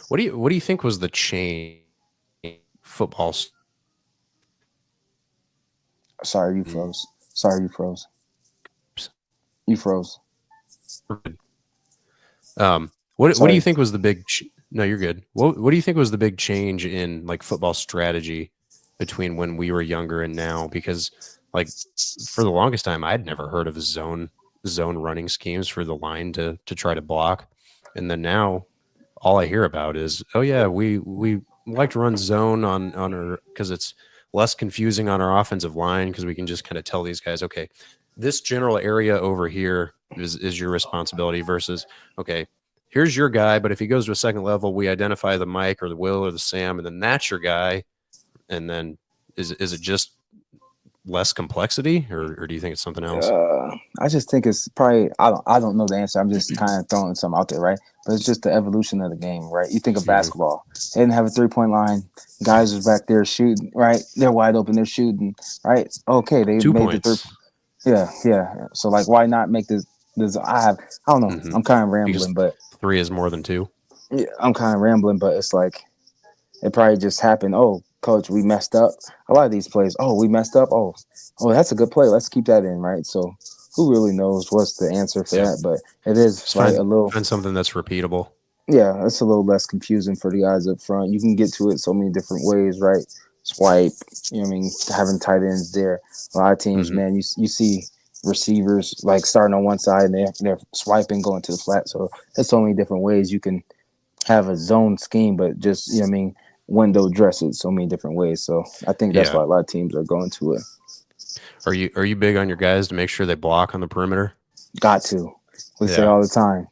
What do you think was the change football? Sorry, you froze. Sorry, you froze. You froze. What do you Sorry. think was the big? No, you're good. What do you think was the big change in like football strategy between when we were younger and now? Because like for the longest time, I'd never heard of zone running schemes for the line to try to block, and then now all I hear about is, oh yeah, we like to run zone on our because it's less confusing on our offensive line because we can just kind of tell these guys, okay, this general area over here is your responsibility versus okay, here's your guy, but if he goes to a second level, we identify the Mike or the Will or the Sam, and then that's your guy, and then is it just less complexity, or do you think it's something else? I just think it's probably I don't know the answer. I'm just kind of throwing something out there, right? But it's just the evolution of the game, right? You think of Hmm. basketball, they didn't have a 3-point line. Guys was back there shooting, right? They're wide open, they're shooting, right? Okay, they Two made the three. points. Yeah, yeah. So like, why not make this? This I don't know. Hmm. I'm kind of Because rambling, but three is more than two. yeah, I'm kind of rambling, but it's like it probably just happened. Oh, coach, we messed up. A lot of these plays. Oh, we messed up. Oh, that's a good play. Let's keep that in, right? So, who really knows what's the answer for Yeah, that? But it is just right find a little. find something that's repeatable. Yeah, it's a little less confusing for the guys up front. You can get to it so many different ways, right? Swipe. You know what I mean? Having tight ends there. A lot of teams, Hmm. man, you see receivers like starting on one side and they're swiping going to the flat. So there's so many different ways you can have a zone scheme, but just you know what I mean, window dress it so many different ways. So I think that's Yeah. why a lot of teams are going to it. Are you big on your guys to make sure they block on the perimeter? Got to. We say Yeah. all the time,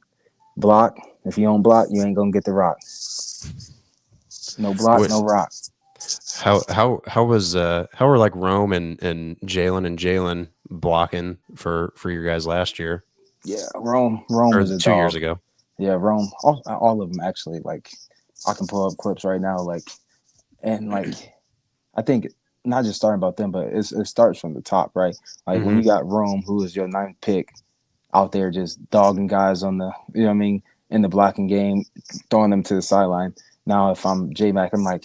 block. If you don't block, you ain't gonna get the rock. No block, What no rock. how were like Rome and Jalen blocking for your guys last year Yeah, Rome or was a 2 years dog. ago? Yeah, Rome. All of them actually. Like I can pull up clips right now. Like and like I think not just starting about them, but it starts from the top, right? Like when Hmm. you got Rome, who is your ninth pick, out there just dogging guys on the, you know what I mean, in the blocking game, throwing them to the sideline. Now, if I'm J Mac, I'm like,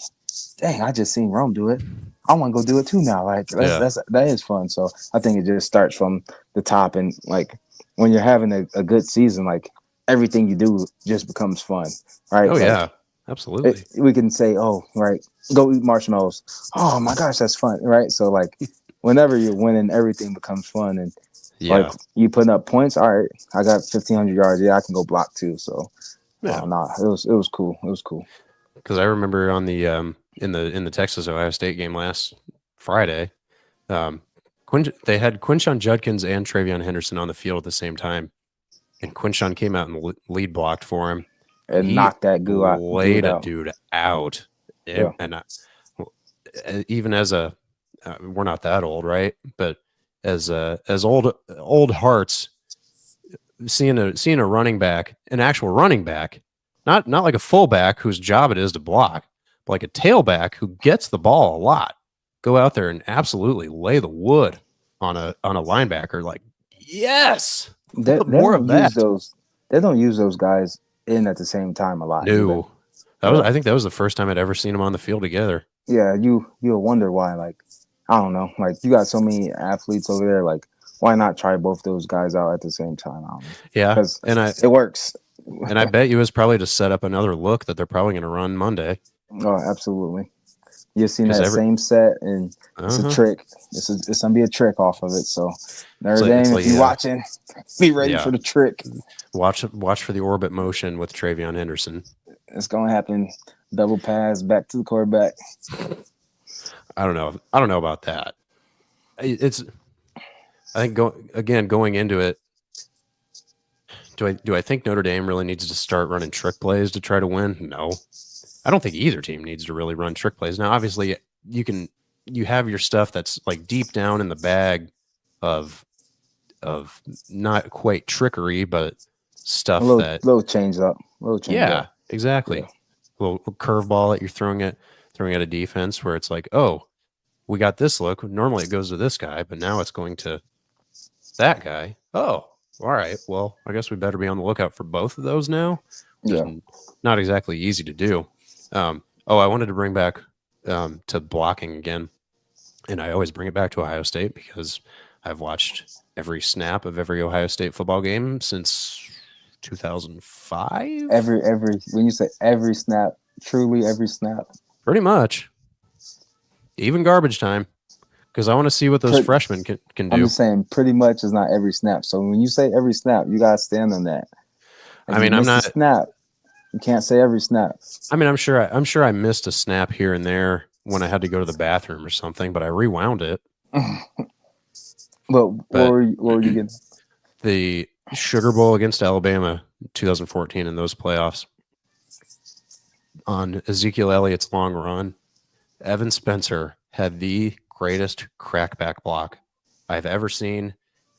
dang, I just seen Rome do it. I want to go do it too now. Like Yeah. that is fun. So I think it just starts from the top, and like when you're having a good season, like everything you do just becomes fun, right? Oh Like yeah. Absolutely. we can say, oh, right, go eat marshmallows. Oh my gosh, that's fun, right? So like whenever you're winning, everything becomes fun, and like Yeah. you putting up points. All right, I got 1,500 yards. Yeah, I can go block too. So, Yeah. nah, it was cool. It was cool. Because I remember on the in the Texas Ohio State game last Friday, um, they had Quinshon Judkins and Travion Henderson on the field at the same time, and Quinshon came out and lead blocked for him, and And he knock that dude laid a out. dude out. Yeah, Well, even as a we're not that old, right? But as old hearts, seeing a running back, an actual running back, not like a fullback whose job it is to block, but like a tailback who gets the ball a lot, go out there and absolutely lay the wood on a linebacker. Like, yes, they more of don't use that. those. They don't use those guys in at the same time a lot either. No, Yeah, I think that was the first time I'd ever seen them on the field together. yeah. You'll wonder why. Like I don't know. Like you got so many athletes over there. Like why not try both those guys out at the same time? I don't know Yeah, because it works. and I bet you it was probably to set up another look that they're probably going to run Monday Oh, absolutely. You've seen because that every same set, and it's a uh-huh. trick. It's gonna be a trick off of it. So, Notre It's Dame, like if you watching, be ready yeah, for the trick. watch for the orbit motion with Travion Henderson. It's gonna happen. Double pass back to the quarterback. I don't know. I don't know about that. It's. I think going into it. Do I think Notre Dame really needs to start running trick plays to try to win? No, I don't think either team needs to really run trick plays. Now, obviously, you have your stuff that's like deep down in the bag of not quite trickery, but A stuff little that little change up. Little change yeah, up. exactly. Yeah. Little curveball that you're throwing at a defense where it's like, oh, we got this look. Normally it goes to this guy, but now it's going to that guy. Oh, all right. Well, I guess we better be on the lookout for both of those now. Just Yeah. not exactly easy to do. I wanted to bring back to blocking again, and I always bring it back to Ohio State because I've watched every snap of every Ohio State football game since 2005. Every when you say every snap, truly every snap. Pretty much, even garbage time, because I want to see what those freshmen can I'm do. just saying, pretty much is not every snap. So when you say every snap, you gotta stand on that. If I mean, you I'm miss a not. snap, you can't say every snap. I mean, I'm sure I missed a snap here and there when I had to go to the bathroom or something, but I rewound it. But But what were you getting? the Sugar Bowl against Alabama 2014 in those playoffs on Ezekiel Elliott's long run, Evan Spencer had the greatest crackback block I've ever seen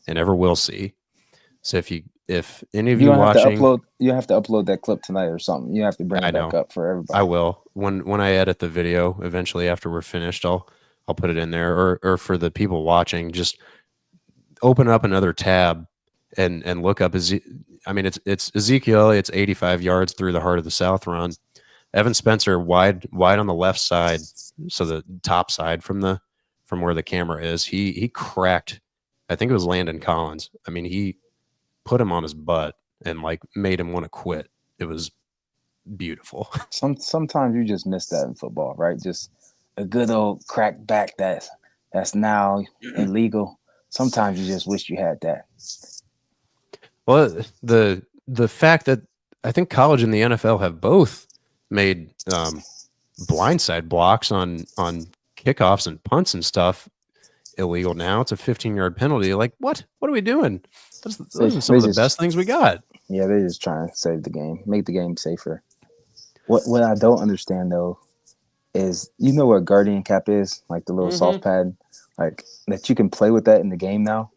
and ever will see. So if any of you don't watching, have to upload. You have to upload that clip tonight or something. You have to bring I it back know up for everybody. I will when I edit the video eventually after we're finished. I'll put it in there, or for the people watching, just open up another tab and look up. I mean, it's Ezekiel. It's 85 yards through the heart of the South run. Evan Spencer wide on the left side, so the top side from where the camera is. He cracked. I think it was Landon Collins. I mean, he put him on his butt and like made him want to quit. It was beautiful. Sometimes you just miss that in football, right? Just a good old crack back that's now illegal. Sometimes you just wish you had that. Well, the fact that I think college and the NFL have both made blindside blocks on kickoffs and punts and stuff illegal now. It's a 15-yard penalty. Like, what are we doing? Those are some of the best things we got. Yeah, they're just trying to save the game, make the game safer. What I don't understand though is, you know what guardian cap is? Like the little soft pad, like that you can play with that in the game now.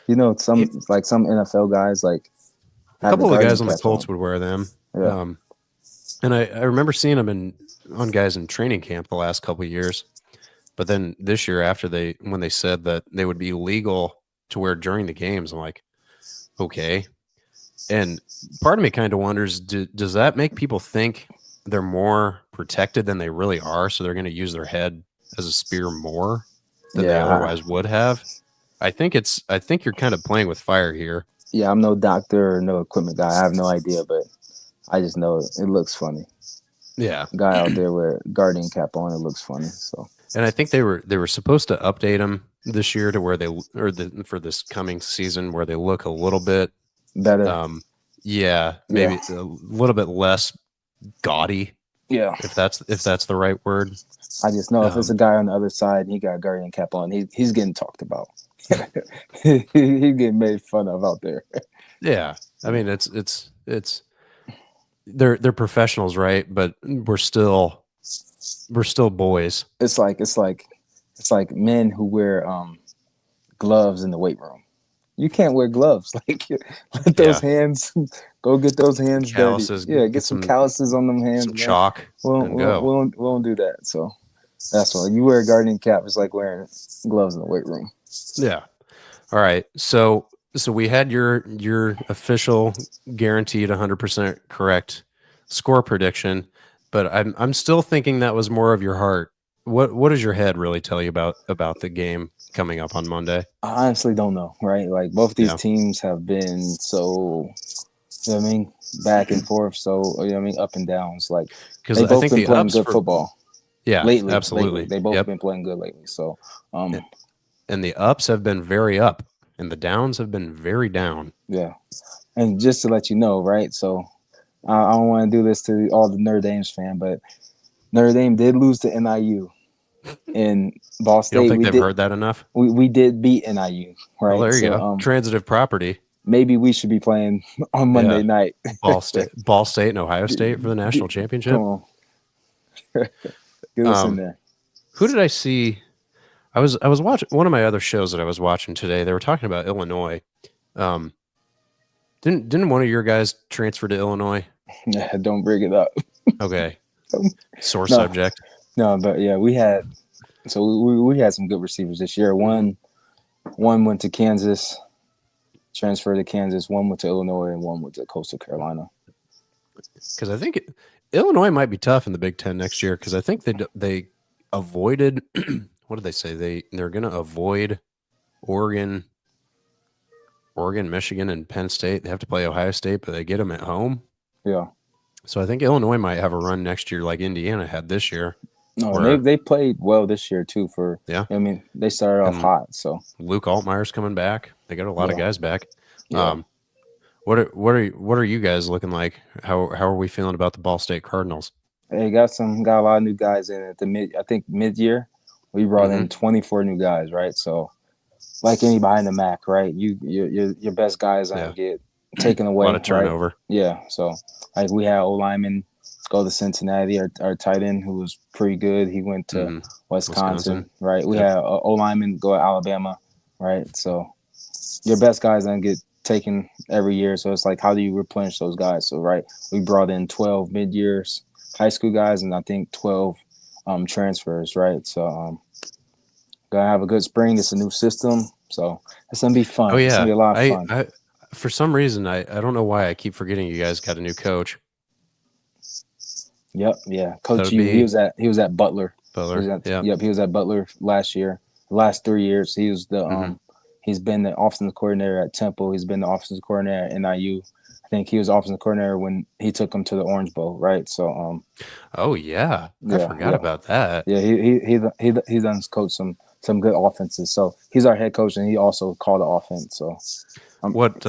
You know, some NFL guys like a couple of the guys on the Colts would wear them. Yeah. And I remember seeing them on guys in training camp the last couple of years. But then this year, when they said that they would be legal to wear during the games, I'm like, okay. And part of me kind of wonders, does that make people think they're more protected than they really are? So they're going to use their head as a spear more than they otherwise would have? I think you're kind of playing with fire here. Yeah, I'm no doctor or no equipment guy. I have no idea, but I just know it looks funny. Yeah. Guy out there with guardian cap on, it looks funny. So. And I think they were supposed to update them this year to where for this coming season where they look a little bit better. Maybe a little bit less gaudy. Yeah, if that's the right word. I just know if it's a guy on the other side and he got a guardian cap on, he's getting talked about. He's getting made fun of out there. Yeah, I mean it's they're professionals, right? But we're still boys. It's like men who wear gloves in the weight room. You can't wear gloves. Like, let those hands go get those hands calluses, dirty. Yeah, get some calluses on them hands. Some chalk. We won't do that. So that's why you wear a guardian cap. It's like wearing gloves in the weight room. Yeah. All right. So we had your official guaranteed 100% correct score prediction, but I'm still thinking that was more of your heart. What does your head really tell you about the game coming up on Monday? I honestly don't know, right? Like both these teams have been so, you know what I mean, back and forth, so you know what I mean, up and downs. Like they've both been playing good football. Yeah, lately, absolutely. They both been playing good lately. So, and the ups have been very up, and the downs have been very down. Yeah, and just to let you know, right? So I don't want to do this to all the Notre Dame's fan, but Notre Dame did lose to NIU. In Ball You don't State, think they've heard that enough? we did beat NIU, Well, right? there you So go. Transitive property. maybe we should be playing on Monday Yeah. night. Ball State and Ohio State for the national championship. Come on. Get us in there. Who did I see? I was watching one of my other shows that I was watching today. They were talking about Illinois. Didn't one of your guys transfer to Illinois? Yeah, don't bring it up. Okay. Sore No. subject. No, but yeah, we had some good receivers this year. One went to Kansas, transferred to Kansas. One went to Illinois, and one went to Coastal Carolina. Because I think Illinois might be tough in the Big Ten next year. Because I think they avoided. What did they say? They're going to avoid Oregon, Michigan, and Penn State. They have to play Ohio State, but they get them at home. Yeah. So I think Illinois might have a run next year, like Indiana had this year. No, they played well this year too. I mean, they started off hot. So Luke Altmaier's coming back. They got a lot of guys back. Yeah. What are you guys looking like? How are we feeling about the Ball State Cardinals? They got a lot of new guys in at mid year. We brought in 24 new guys, right? So like anybody in the MAC, right? Your best guys gonna get taken away. A lot of turnover. Right? Yeah. So like we had O lineman go to Cincinnati, our tight end who was pretty good. He went to Wisconsin, right? We had O lineman go to Alabama, right? So your best guys gonna get taken every year. So it's like, how do you replenish those guys? So right, we brought in 12 mid years high school guys, and I think 12 transfers, right? So gonna have a good spring. It's a new system, so it's gonna be fun. Oh yeah, it's gonna be a lot of fun. I for some reason I don't know why I keep forgetting you guys got a new coach. Yep, yeah, Coach U. He was at Butler. Yep, he was at Butler last year. The last 3 years, he was the he's been the offensive coordinator at Temple. He's been the offensive coordinator at NIU. I think he was offensive coordinator when he took him to the Orange Bowl, right? So, oh yeah, I forgot about that. Yeah, he's done coached some good offenses. So he's our head coach, and he also called the offense. So, what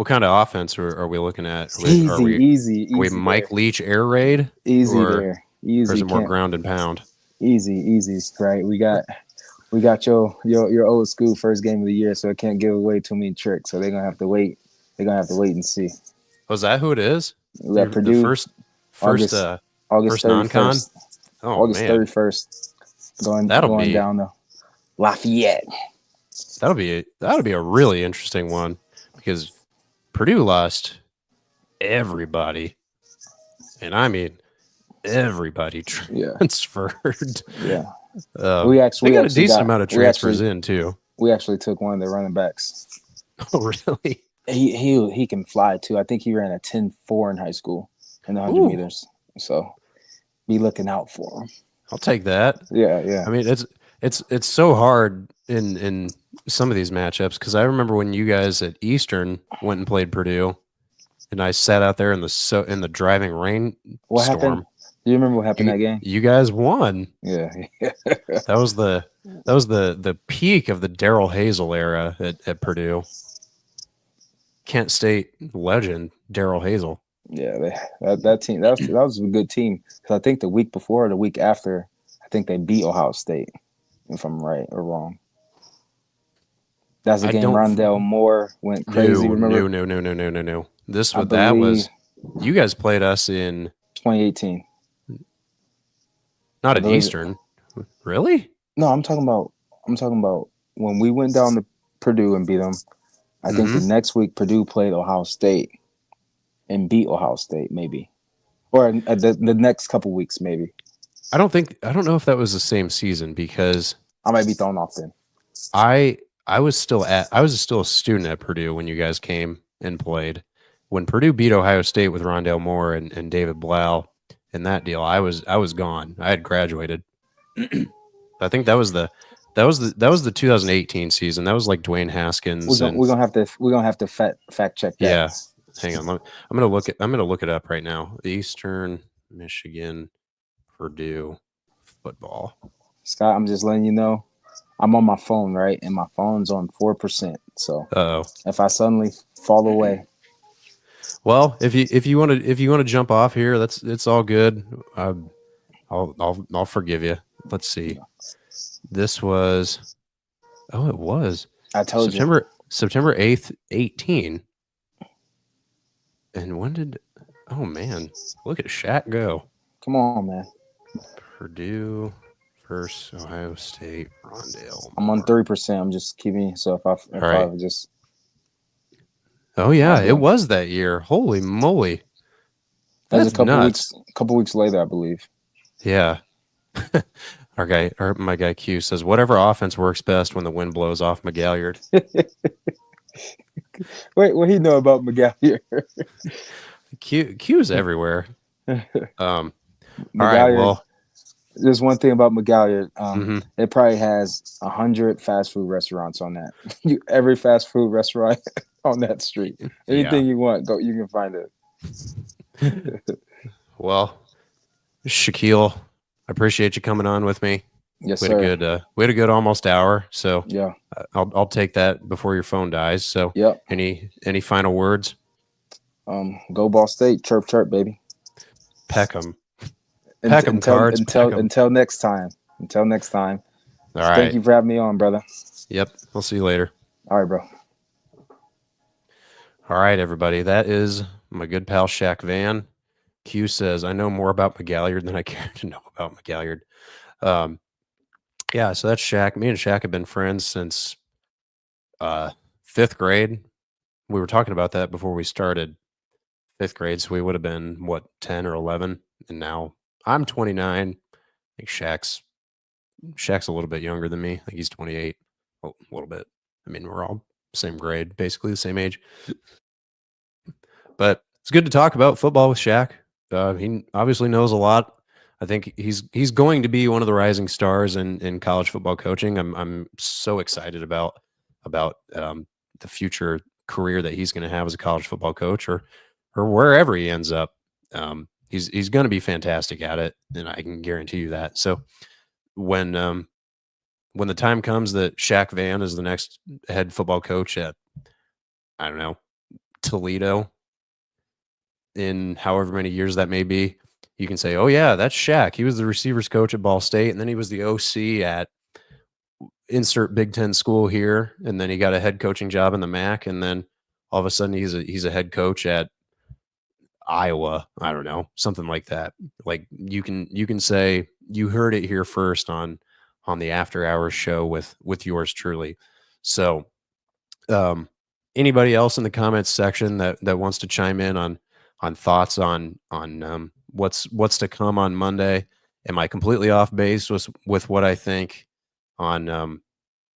kind of offense are we looking at? Easy. Are we Mike Leach air raid? Easy or, there. Easy. Or is it more ground and pound? Easy. Right. We got your old school first game of the year, so it can't give away too many tricks. So they're gonna have to wait. They're gonna have to wait and see. Was that who it is? We got Purdue. The first August non-con. Oh, August 31st. Going down to Lafayette. That'll be a really interesting one because Purdue lost everybody, and I mean everybody transferred. Yeah. We got a decent amount of transfers in too. We actually took one of the running backs. Oh, really? He can fly too. I think he ran a 10.4 in high school in the 100 meters. So be looking out for him. I'll take that. Yeah. I mean, it's so hard in some of these matchups because I remember when you guys at Eastern went and played Purdue, and I sat out there in the driving rain storm. Do you remember what happened that game? You guys won. Yeah. That was the peak of the Darrell Hazel era at Purdue. Kent State legend Darrell Hazel. Yeah, that team that was a good team. Because I think the week before or the week after, I think they beat Ohio State. If I'm right or wrong. That's the game Rondell Moore went crazy. Remember? No. That was you guys played us in 2018. Not at Eastern. Really? No, I'm talking about when we went down to Purdue and beat them. I think the next week Purdue played Ohio State and beat Ohio State, maybe, or the next couple weeks, maybe. I don't know if that was the same season because I might be thrown off then. I was still a student at Purdue when you guys came and played. When Purdue beat Ohio State with Rondell Moore and David Blau in that deal, I was gone. I had graduated. I think that was the 2018 season. That was like Dwayne Haskins. We're gonna have to fact check that. Yeah, hang on. I'm gonna look it up right now. Eastern Michigan, Purdue football. Scott, I'm just letting you know, I'm on my phone, right, and my phone's on 4%. So if I suddenly fall away, Well, if you want to jump off here, it's all good. I'll forgive you. Let's see. This was it was I told you. September 8th, 18. And when did oh man, look at Shaq go. Come on, man. Purdue versus Ohio State, Rondale I'm on Moore. 3%. I'm just keeping. So All if I right. just Oh I yeah, was it doing. was that year. Holy moly. That was a That's nuts. couple weeks later, I believe. Yeah. My guy Q says whatever offense works best when the wind blows off McGalliard. Wait, what he know about McGalliard? Q's everywhere. All right, McGalliard. well, There's one thing about McGalliard. mhm. It probably has 100 fast food restaurants on that. Every fast food restaurant on that street. Yeah. Anything you want, go. You can find it. Well, Shaquille, I appreciate you coming on with me. Yes, sir. We had a good almost hour, so Yeah. I'll take that before your phone dies. So, Yep. any final words? Go Ball State. Chirp chirp, baby. Peckham, And, Peckham cards, Peckham. until next time. Until next time. All Thank right. you for having me on, brother. Yep. We'll see you later. All right, bro. All right, everybody. That is my good pal Shaq Vann. Q says, I know more about McGalliard than I care to know about McGalliard. Yeah, so that's Shaq. Me and Shaq have been friends since fifth grade. We were talking about that before we started fifth grade. So we would have been, what, 10 or 11? And now I'm 29. I think Shaq's a little bit younger than me. I think he's 28. A little bit. I mean, we're all same grade, basically the same age. But it's good to talk about football with Shaq. He obviously knows a lot. I think he's going to be one of the rising stars in college football coaching. I'm so excited about the future career that he's going to have as a college football coach or wherever he ends up. He's going to be fantastic at it, and I can guarantee you that. So when the time comes that Shaq Vann is the next head football coach at, I don't know, Toledo, in however many years that may be, you can say, oh, yeah, that's Shaq. He was the receivers coach at Ball State, and then he was the OC at insert Big Ten school here, and then he got a head coaching job in the MAC, and then all of a sudden he's a head coach at Iowa. I don't know, something like that. Like you can say you heard it here first on the After Hours show with yours truly. So, anybody else in the comments section that wants to chime in on thoughts on what's to come on Monday? Am I completely off base with what I think on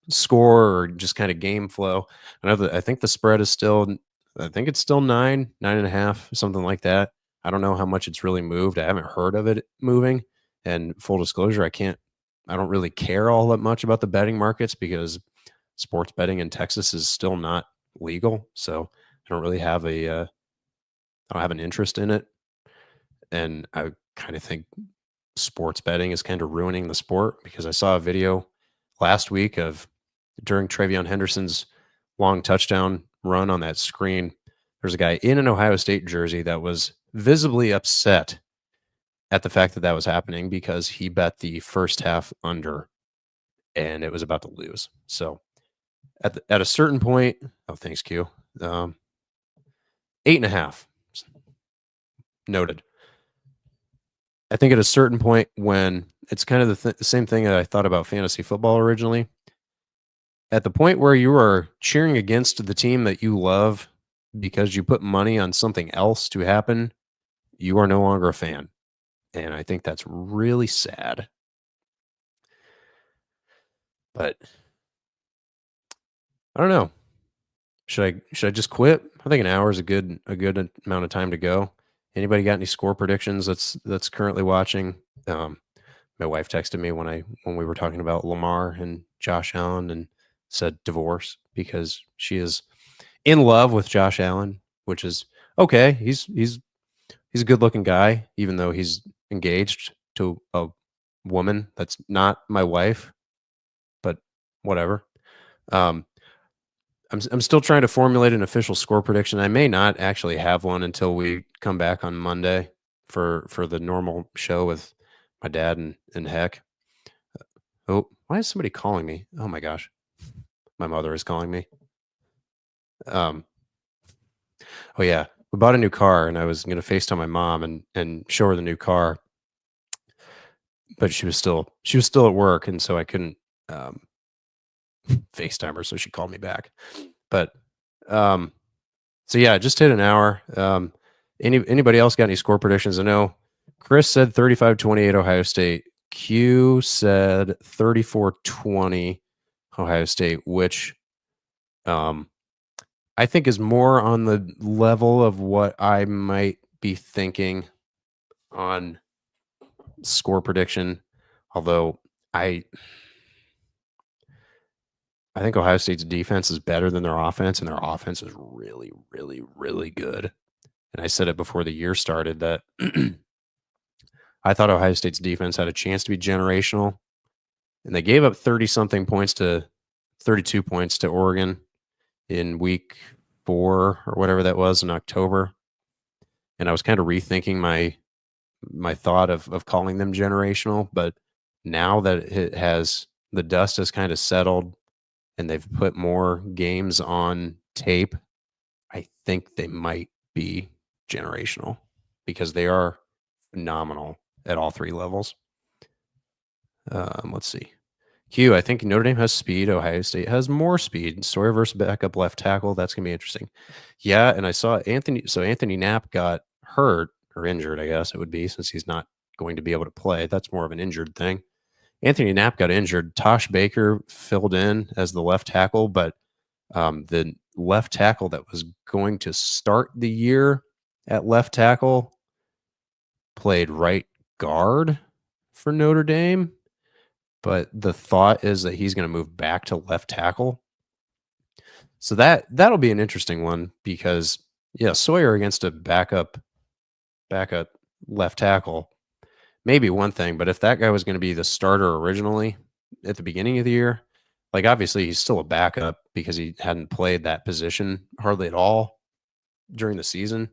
score or just kind of game flow? I think the spread is still, I think it's still 9.5, something like that. I don't know how much it's really moved. I haven't heard of it moving. And full disclosure, I don't really care all that much about the betting markets because sports betting in Texas is still not legal. So I don't really have I don't have an interest in it. And I kind of think sports betting is kind of ruining the sport because I saw a video last week of during Travion Henderson's long touchdown run on that screen. There's a guy in an Ohio State jersey that was visibly upset at the fact that that was happening because he bet the first half under and it was about to lose. So at a certain point, oh, thanks, Q. 8.5. Noted. I think at a certain point when it's kind of the same thing that I thought about fantasy football originally. At the point where you are cheering against the team that you love because you put money on something else to happen, you are no longer a fan. And I think that's really sad. But I don't know. Should I just quit? I think an hour is a good amount of time to go. Anybody got any score predictions that's currently watching? My wife texted me when we were talking about Lamar and Josh Allen and said divorce because she is in love with Josh Allen, which is okay. He's a good looking guy, even though he's engaged to a woman that's not my wife, but whatever. Um, I'm still trying to formulate an official score prediction. I may not actually have one until we come back on Monday for the normal show with my dad and Heck. Oh, why is somebody calling me? Oh my gosh. My mother is calling me. Oh yeah. We bought a new car and I was gonna FaceTime my mom and show her the new car. But she was still at work, and so I couldn't um, FaceTime her, so she called me back. But um, so yeah, just hit an hour. Anybody else got any score predictions? I know Chris said 35-28 Ohio State. Q said 34-20 Ohio State, which I think is more on the level of what I might be thinking on score prediction. Although I think Ohio State's defense is better than their offense, and their offense is really, really, really good. And I said it before the year started that I thought Ohio State's defense had a chance to be generational, and they gave up 32 points to Oregon in week 4 or whatever that was in October. And I was kind of rethinking my thought of calling them generational, but now that the dust has kind of settled and they've put more games on tape, I think they might be generational because they are phenomenal at all 3 levels. Let's see. Q, I think Notre Dame has speed. Ohio State has more speed. Sawyer versus backup left tackle. That's going to be interesting. Yeah, and I saw Anthony. So Anthony Knapp got hurt or injured, I guess it would be, since he's not going to be able to play. That's more of an injured thing. Anthony Knapp got injured. Tosh Baker filled in as the left tackle, but the left tackle that was going to start the year at left tackle played right guard for Notre Dame. But the thought is that he's going to move back to left tackle. So that'll be an interesting one because, yeah, Sawyer against a backup left tackle may be one thing, but if that guy was going to be the starter originally at the beginning of the year, like obviously he's still a backup because he hadn't played that position hardly at all during the season.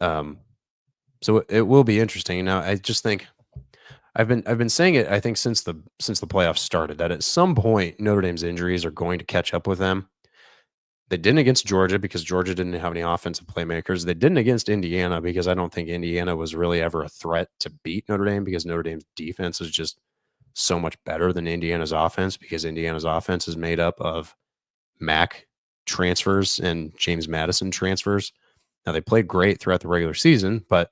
So it will be interesting. Now I just think I've been saying it, I think, since the playoffs started, that at some point Notre Dame's injuries are going to catch up with them. They didn't against Georgia because Georgia didn't have any offensive playmakers. They didn't against Indiana because I don't think Indiana was really ever a threat to beat Notre Dame because Notre Dame's defense is just so much better than Indiana's offense because Indiana's offense is made up of Mac transfers and James Madison transfers. Now, they played great throughout the regular season, but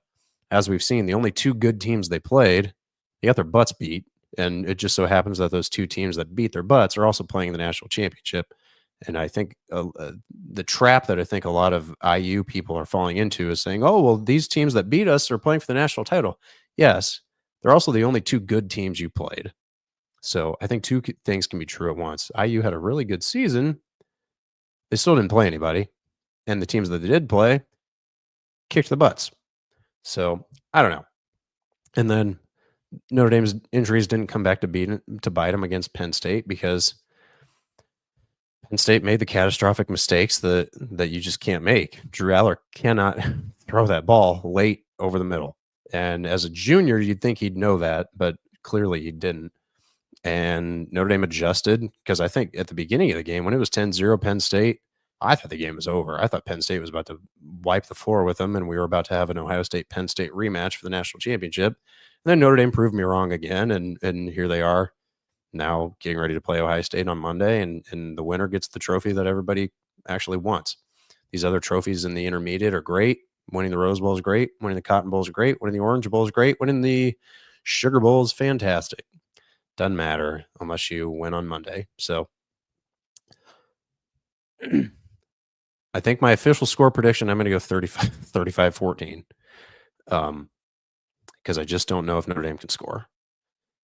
as we've seen, the only 2 good teams they played, they got their butts beat. And it just so happens that those 2 teams that beat their butts are also playing the national championship. And I think the trap that I think a lot of IU people are falling into is saying, oh, well, these teams that beat us are playing for the national title. Yes, they're also the only 2 good teams you played. So I think 2 things can be true at once. IU had a really good season. They still didn't play anybody. And the teams that they did play kicked the butts. So I don't know. And then Notre Dame's injuries didn't come back to bite them against Penn State because Penn State made the catastrophic mistakes that you just can't make. Drew Aller cannot throw that ball late over the middle. And as a junior, you'd think he'd know that, but clearly he didn't. And Notre Dame adjusted because I think at the beginning of the game, when it was 10-0 Penn State, I thought the game was over. I thought Penn State was about to wipe the floor with them, and we were about to have an Ohio State-Penn State rematch for the national championship. And then Notre Dame proved me wrong again, and here they are now getting ready to play Ohio State on Monday, and the winner gets the trophy that everybody actually wants. These other trophies in the intermediate are great. Winning the Rose Bowl is great. Winning the Cotton Bowl is great. Winning the Orange Bowl is great. Winning the Sugar Bowl is fantastic. Doesn't matter unless you win on Monday. So I think my official score prediction, I'm going to go 35-14 because I just don't know if Notre Dame can score.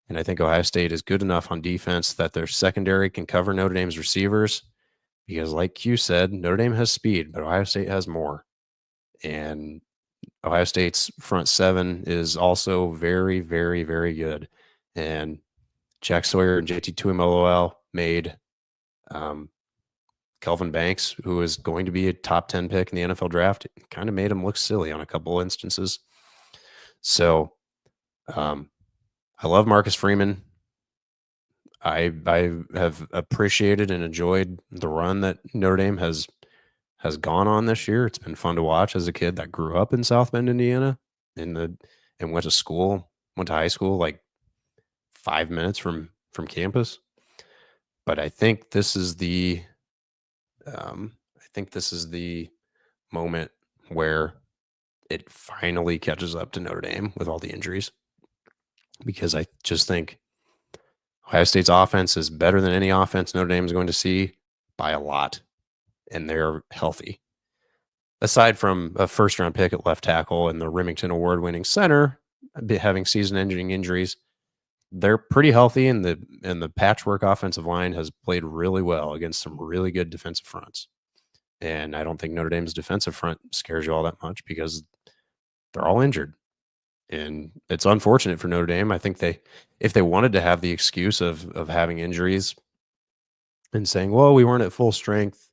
And I think Ohio State is good enough on defense that their secondary can cover Notre Dame's receivers because, like Q said, Notre Dame has speed, but Ohio State has more. And Ohio State's front 7 is also very, very, very good. And Jack Sawyer and JT Tuimoloau made Kelvin Banks, who is going to be a top 10 pick in the NFL draft, kind of made him look silly on a couple instances. So I love Marcus Freeman. I have appreciated and enjoyed the run that Notre Dame has gone on this year. It's been fun to watch as a kid that grew up in South Bend, Indiana, and went to high school like 5 minutes from campus. But I think this is the moment where it finally catches up to Notre Dame with all the injuries, because I just think Ohio State's offense is better than any offense Notre Dame is going to see by a lot, and they're healthy. Aside from a first-round pick at left tackle and the Remington Award-winning center having season-ending injuries, they're pretty healthy, and the patchwork offensive line has played really well against some really good defensive fronts. And I don't think Notre Dame's defensive front scares you all that much because they're all injured. And it's unfortunate for Notre Dame. I think if they wanted to have the excuse of having injuries and saying, well, we weren't at full strength,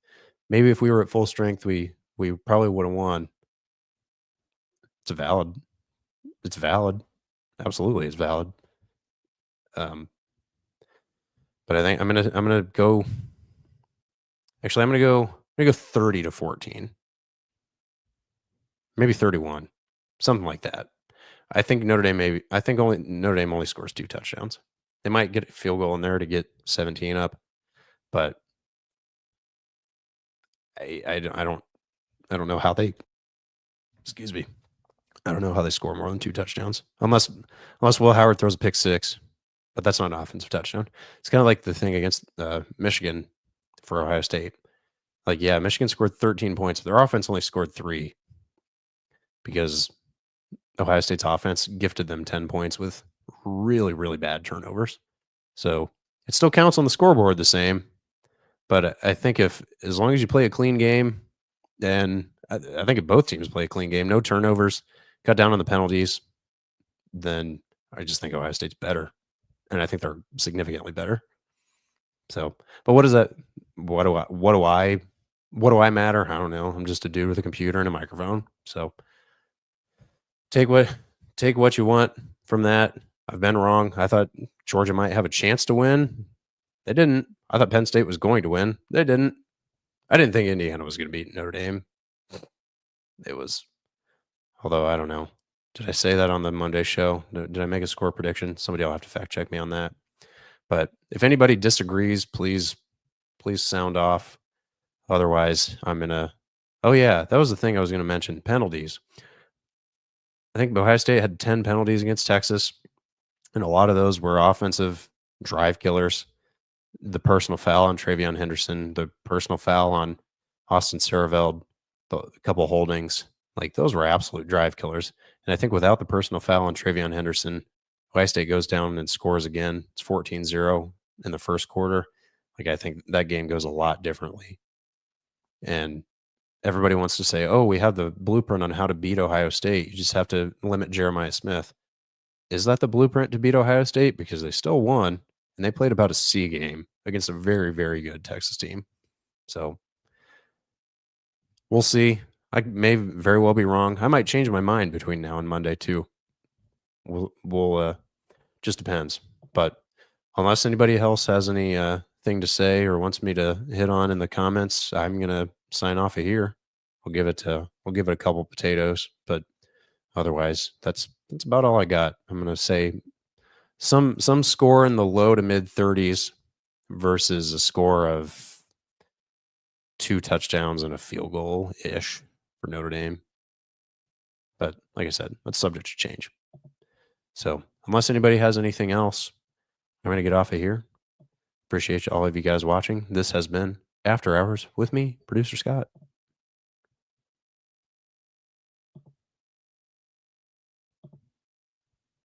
maybe if we were at full strength, we probably would have won. It's valid. Absolutely, it's valid. But I think I'm gonna go. Actually, I'm gonna go 30-14, maybe 31, something like that. I think Notre Dame only scores 2 touchdowns. They might get a field goal in there to get 17 up, but I don't know how they. Excuse me. I don't know how they score more than 2 touchdowns unless Will Howard throws a pick 6, but that's not an offensive touchdown. It's kind of like the thing against Michigan for Ohio State. Like, yeah, Michigan scored 13 points. Their offense only scored 3 because Ohio State's offense gifted them 10 points with really, really bad turnovers. So it still counts on the scoreboard the same. But I think as long as you play a clean game, and I think if both teams play a clean game, no turnovers, cut down on the penalties, then I just think Ohio State's better. And I think they're significantly better. So, but what is that? What do I matter? I don't know. I'm just a dude with a computer and a microphone. So take what you want from that. I've been wrong. I thought Georgia might have a chance to win. They didn't. I thought Penn State was going to win. They didn't. I didn't think Indiana was going to beat Notre Dame. It was, although I don't know. Did I say that on the Monday show? Did I make a score prediction? Somebody will have to fact check me on that. But if anybody disagrees, please sound off. Otherwise, I'm gonna. Oh yeah, that was the thing I was going to mention. Penalties. I think Ohio State had 10 penalties against Texas, and a lot of those were offensive drive killers. The personal foul on Travion Henderson, the personal foul on Austin Seroveld, a couple holdings, like those were absolute drive killers. And I think without the personal foul on Travion Henderson, Ohio State goes down and scores again. It's 14-0 in the first quarter. Like, I think that game goes a lot differently. And everybody wants to say, oh, we have the blueprint on how to beat Ohio State. You just have to limit Jeremiah Smith. Is that the blueprint to beat Ohio State? Because they still won, and they played about a C game against a very, very good Texas team. So we'll see. I may very well be wrong. I might change my mind between now and Monday too. We'll just depends. But unless anybody else has any thing to say or wants me to hit on in the comments, I'm gonna sign off of here. We'll give it a couple potatoes, but otherwise that's about all I got. I'm gonna say some score in the low to mid 30s versus a score of 2 touchdowns and a field goal ish for Notre Dame. But like I said, that's subject to change. So unless anybody has anything else, I'm going to get off of here. Appreciate all of you guys watching. This has been After Hours with me, producer Scott.